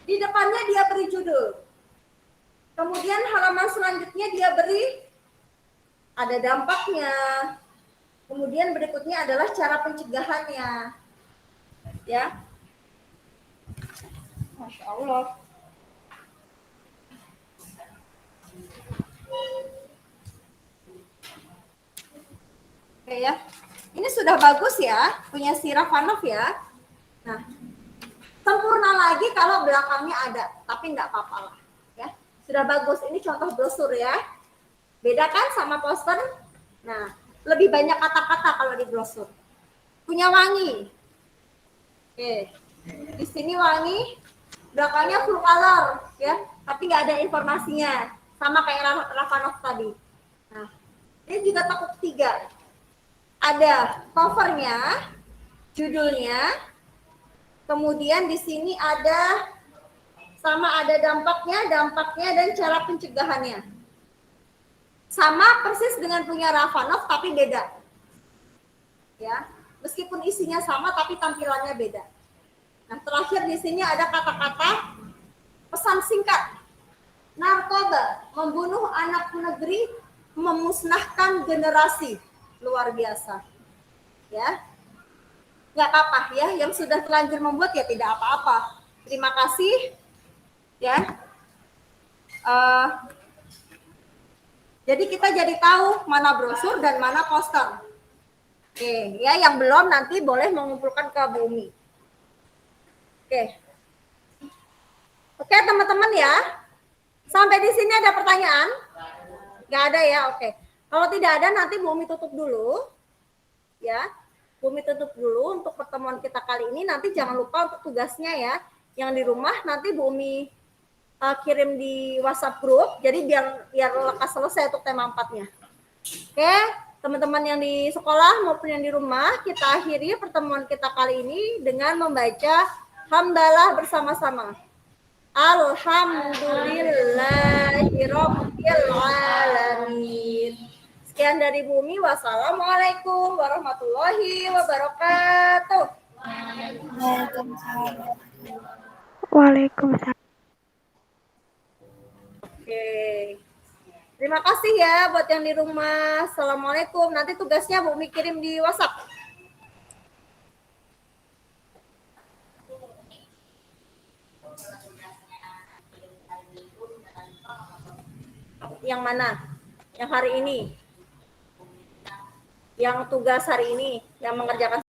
Di depannya dia beri judul. Kemudian halaman selanjutnya dia beri ada dampaknya. Kemudian berikutnya adalah cara pencegahannya. Ya. Masya Allah. Oke ya. Ini sudah bagus ya, punya si Ravanov ya. Nah, sempurna lagi kalau belakangnya ada, tapi nggak apa-apa lah. Ya, sudah bagus. Ini contoh brosur ya. Beda kan sama poster? Nah, lebih banyak kata-kata kalau di brosur. Punya wangi. Oke, di sini wangi, belakangnya full color ya, tapi nggak ada informasinya, sama kayak Ravanov tadi. Nah, ini juga tekuk 3. Ada covernya, judulnya, kemudian di sini ada dampaknya dan cara pencegahannya. Sama persis dengan punya Ravanov tapi beda. Ya, meskipun isinya sama tapi tampilannya beda. Nah, terakhir di sini ada kata-kata pesan singkat. Narkoba membunuh anak negeri, memusnahkan generasi. Luar biasa. Ya. Nggak apa-apa ya, yang sudah terlanjur membuat ya tidak apa-apa. Terima kasih. Ya. Jadi kita jadi tahu mana brosur dan mana poster. Oke, ya yang belum nanti boleh mengumpulkan ke Bumi. Oke teman-teman ya. Sampai di sini ada pertanyaan? Nggak ada ya, oke. Kalau tidak ada nanti Bumi tutup dulu. Ya, Bumi tutup dulu untuk pertemuan kita kali ini. Nanti jangan lupa untuk tugasnya ya. Yang di rumah nanti Bumi kirim di WhatsApp grup. Jadi biar lekas selesai untuk tema 4-nya. Oke, teman-teman yang di sekolah maupun yang di rumah, kita akhiri pertemuan kita kali ini dengan membaca hamdalah bersama-sama. Alhamdulillahirabbil alamin. Sekian dari Bumi. Wassalamualaikum warahmatullahi wabarakatuh. Waalaikumsalam. Oke. Terima kasih ya buat yang di rumah. Assalamualaikum. Nanti tugasnya Bumi kirim di WhatsApp. Yang mana? Yang hari ini? Yang tugas hari ini? Yang mengerjakan